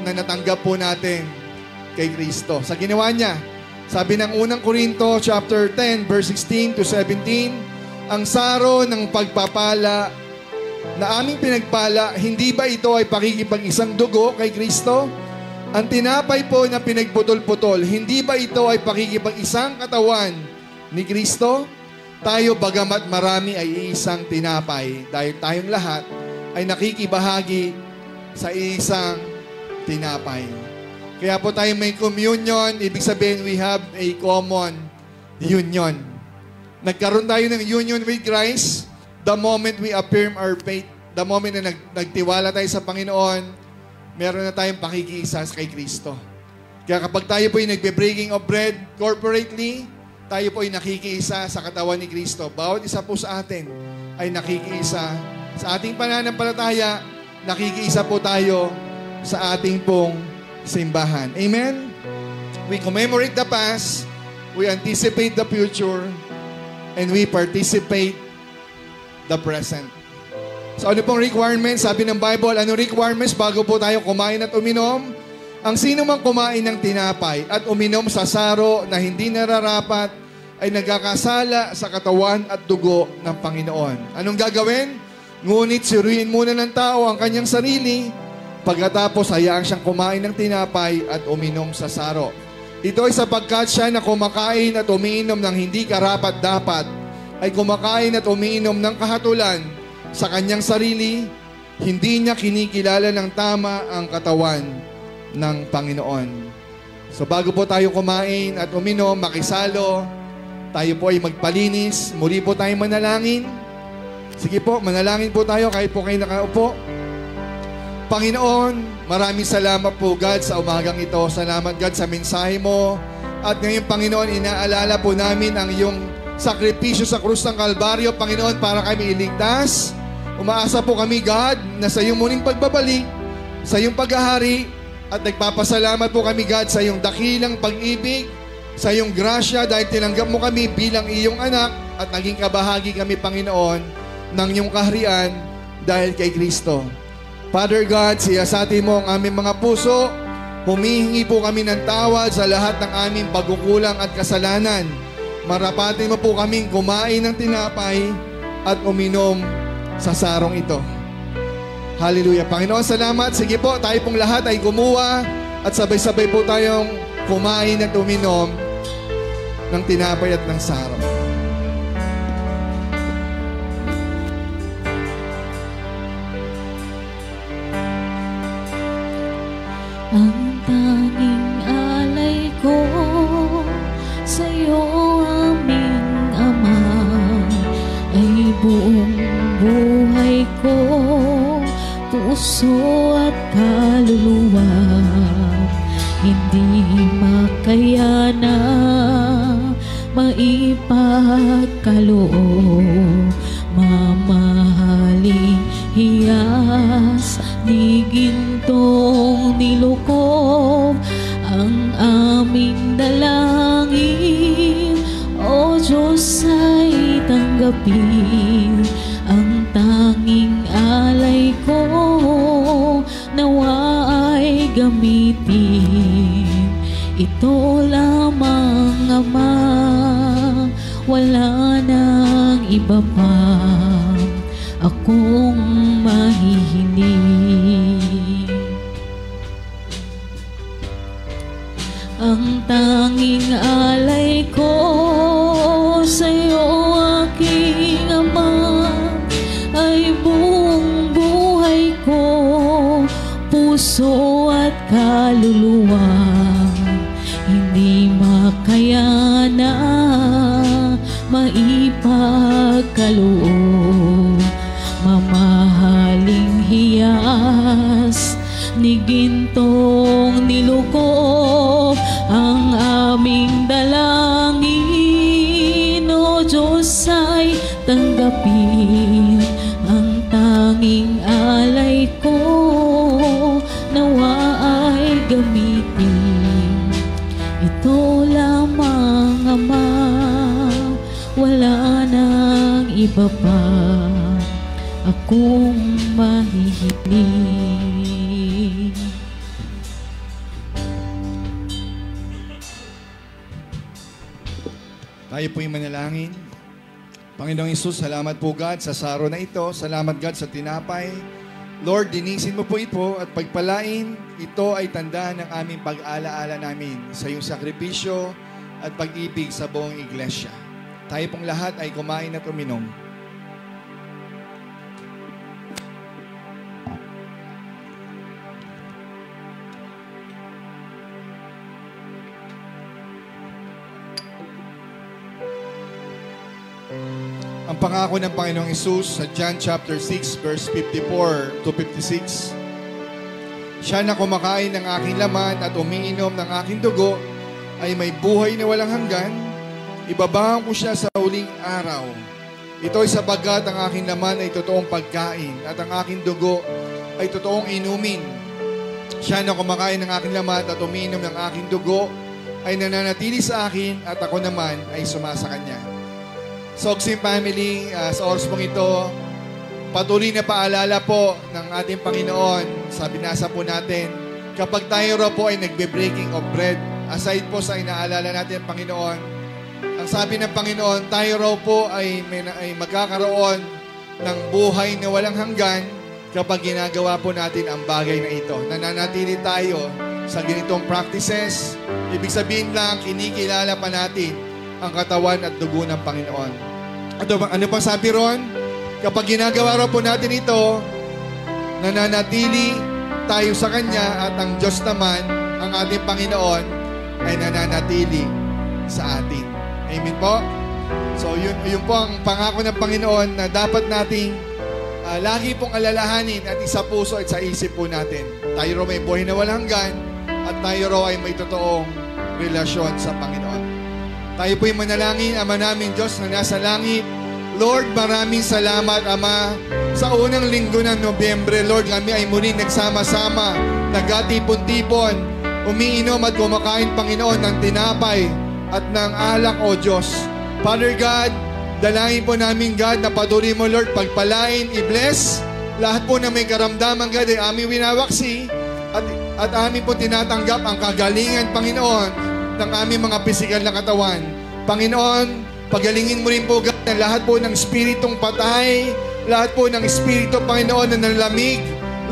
na natanggap po natin kay Kristo. Sa ginawa niya, sabi ng unang Korinto chapter 10 verse 16 to 17, ang saro ng pagpapala na aming pinagpala, hindi ba ito ay pakikipag-isang dugo kay Kristo? Ang tinapay po na pinagputol-putol, hindi ba ito ay pakikipag-isang katawan ni Kristo? Tayo bagamat marami ay isang tinapay, dahil tayong lahat ay nakikibahagi sa isang tinapay. Kaya po tayo may communion, ibig sabihin we have a common union. Nagkaroon tayo ng union with Christ the moment we affirm our faith, the moment na nagtiwala tayo sa Panginoon, meron na tayong pakikiisa kay Kristo. Kaya kapag tayo po ay nagbe-breaking of bread corporately, tayo po ay nakikiisa sa katawan ni Kristo. Bawat isa po sa atin ay nakikiisa. Sa ating pananampalataya, nakikiisa po tayo sa ating pong simbahan. Amen? We commemorate the past, we anticipate the future, and we participate the present. So ano pong requirements? Sabi ng Bible, ano requirements bago po tayo kumain at uminom? Ang sino mang kumain ng tinapay at uminom sa saro na hindi nararapat ay nagkakasala sa katawan at dugo ng Panginoon. Anong gagawin? Ngunit suriin muna ng tao ang kanyang sarili, pagkatapos hayaan siyang kumain ng tinapay at uminom sa saro. Ito ay sapagkat siya na kumakain at umiinom ng hindi karapat-dapat ay kumakain at umiinom ng kahatulan sa kanyang sarili, hindi niya kinikilala ng tama ang katawan ng Panginoon. So bago po tayo kumain at uminom, makisalo, tayo po ay magpalinis, muli po tayo manalangin. Sige po, manalangin po tayo kahit po kayo nakaupo. Panginoon, maraming salamat po God sa umagang ito. Salamat God sa mensahe mo. At ngayon Panginoon, inaalala po namin ang iyong sakripisyo sa krus ng Kalbaryo, Panginoon, para kami iligtas. Umaasa po kami, God, na sa iyong muling pagbabalik, sa iyong paghahari, at nagpapasalamat po kami, God, sa iyong dakilang pag-ibig, sa iyong grasya, dahil tinanggap mo kami bilang iyong anak, at naging kabahagi kami, Panginoon, ng iyong kaharian, dahil kay Kristo. Father God, siyasati mo ang aming mga puso, humihingi po kami ng tawad sa lahat ng aming pagkukulang at kasalanan. Marapatin mo po kaming kumain ng tinapay at uminom sa sarong ito. Hallelujah. Panginoon, salamat. Sige po, tayo pong lahat ay kumuha at sabay-sabay po tayong kumain at uminom ng tinapay at ng sarong. Ang tanging alay ko sa'yo, aming Ama, ay buong buhay ko puso at kaluluwa, hindi makayana, maipagkaloob, mamahaling hiyas, ni gintong nilukob, ang aming dalangin, O Diyos ay tanggapin, ang tanging alay ko, nawa ay gamitin. Ito lamang, Ama, wala nang iba pa akong mahihiling. Ang tanging alay ko sa'yo, aking Ama, ay buong buhay ko, puso at kaluluwa, hindi makayana, maipagkaloob, mamahaling hiyas, ni gintong nilukob, ang aming dalangin, O Diyos ay tanggapin, ang tanging alay ko, nawa ay gamitin. Ito lamang, Ama, wala nang iba pa akong mahihiling. Tayo po'y manalangin. Panginoong Hesus, salamat po God sa saro na ito. Salamat God sa tinapay. Lord, dinisin mo po ito at pagpalain, ito ay tanda ng aming pag-alaala namin sa iyong sakripisyo at pag-ibig sa buong iglesia. Tayo pong lahat ay kumain at uminom. Ang pangako ng Panginoong Hesus sa John chapter 6 verse 54 to 56. Siya na kumakain ng aking laman at umiinom ng aking dugo ay may buhay na walang hanggan. Ibabahan ko siya sa huling araw. Ito ay sabagat ang aking laman ay totoong pagkain at ang aking dugo ay totoong inumin. Siya na kumakain ng aking laman at umiinom ng aking dugo ay nananatili sa akin at ako naman ay sumasa kanya. Sogsim family, sa oras pong ito, patuloy na paalala po ng ating Panginoon sa binasa po natin, kapag tayo raw po ay nagbe-breaking of bread, aside po sa inaalala natin Panginoon, ang sabi ng Panginoon, tayo raw po ay magkakaroon ng buhay na walang hanggan kapag ginagawa po natin ang bagay na ito. Nananatili tayo sa ganitong practices. Ibig sabihin lang, kinikilala pa natin ang katawan at dugo ng Panginoon. Ano pang sabi ron? Kapag ginagawa raw po natin ito, nananatili tayo sa Kanya at ang Diyos naman, ang ating Panginoon, ay nananatili sa atin. Amen po? So yun po ang pangako ng Panginoon na dapat nating lagi pong alalahanin at isa puso at sa isip po natin. Tayo raw may buhay na walang hanggan at tayo raw ay may totoong relasyon sa Panginoon. Tayo po'y manalangin, Ama namin Diyos na nasa langit. Lord, maraming salamat, Ama. Sa unang linggo ng Nobyembre, Lord, kami ay muling nagsama-sama, nagkatipon-tipon, umiinom at kumakain, Panginoon, ng tinapay at ng alak, O Diyos. Father God, dalangin po namin, God, na patuloy mo, Lord, pagpalain, i-bless. Lahat po na may karamdaman, God, ay aming winawaksi at aming po tinatanggap ang kagalingan, Panginoon, ng aming mga pisikal na katawan. Panginoon, pagalingin mo rin po, God, na lahat po ng espiritong patay, lahat po ng espiritu, Panginoon, na nalamig.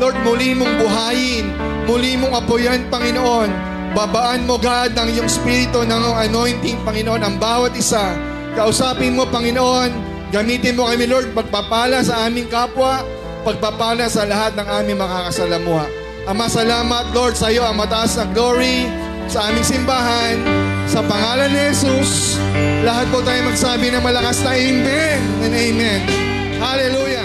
Lord, muli mong buhayin, muli mong apoyan, Panginoon. Babaan mo, God, ng iyong espiritu, ng anointing, Panginoon, ang bawat isa. Kausapin mo, Panginoon, gamitin mo kami, Lord, pagpapala sa aming kapwa, pagpapala sa lahat ng aming makakasalamuha. Ama, salamat, Lord, sa iyo ang mataas na glory sa aming simbahan, sa pangalan ni Jesus. Lahat po tayo magsabi ng malakas na Amen and Amen. Hallelujah!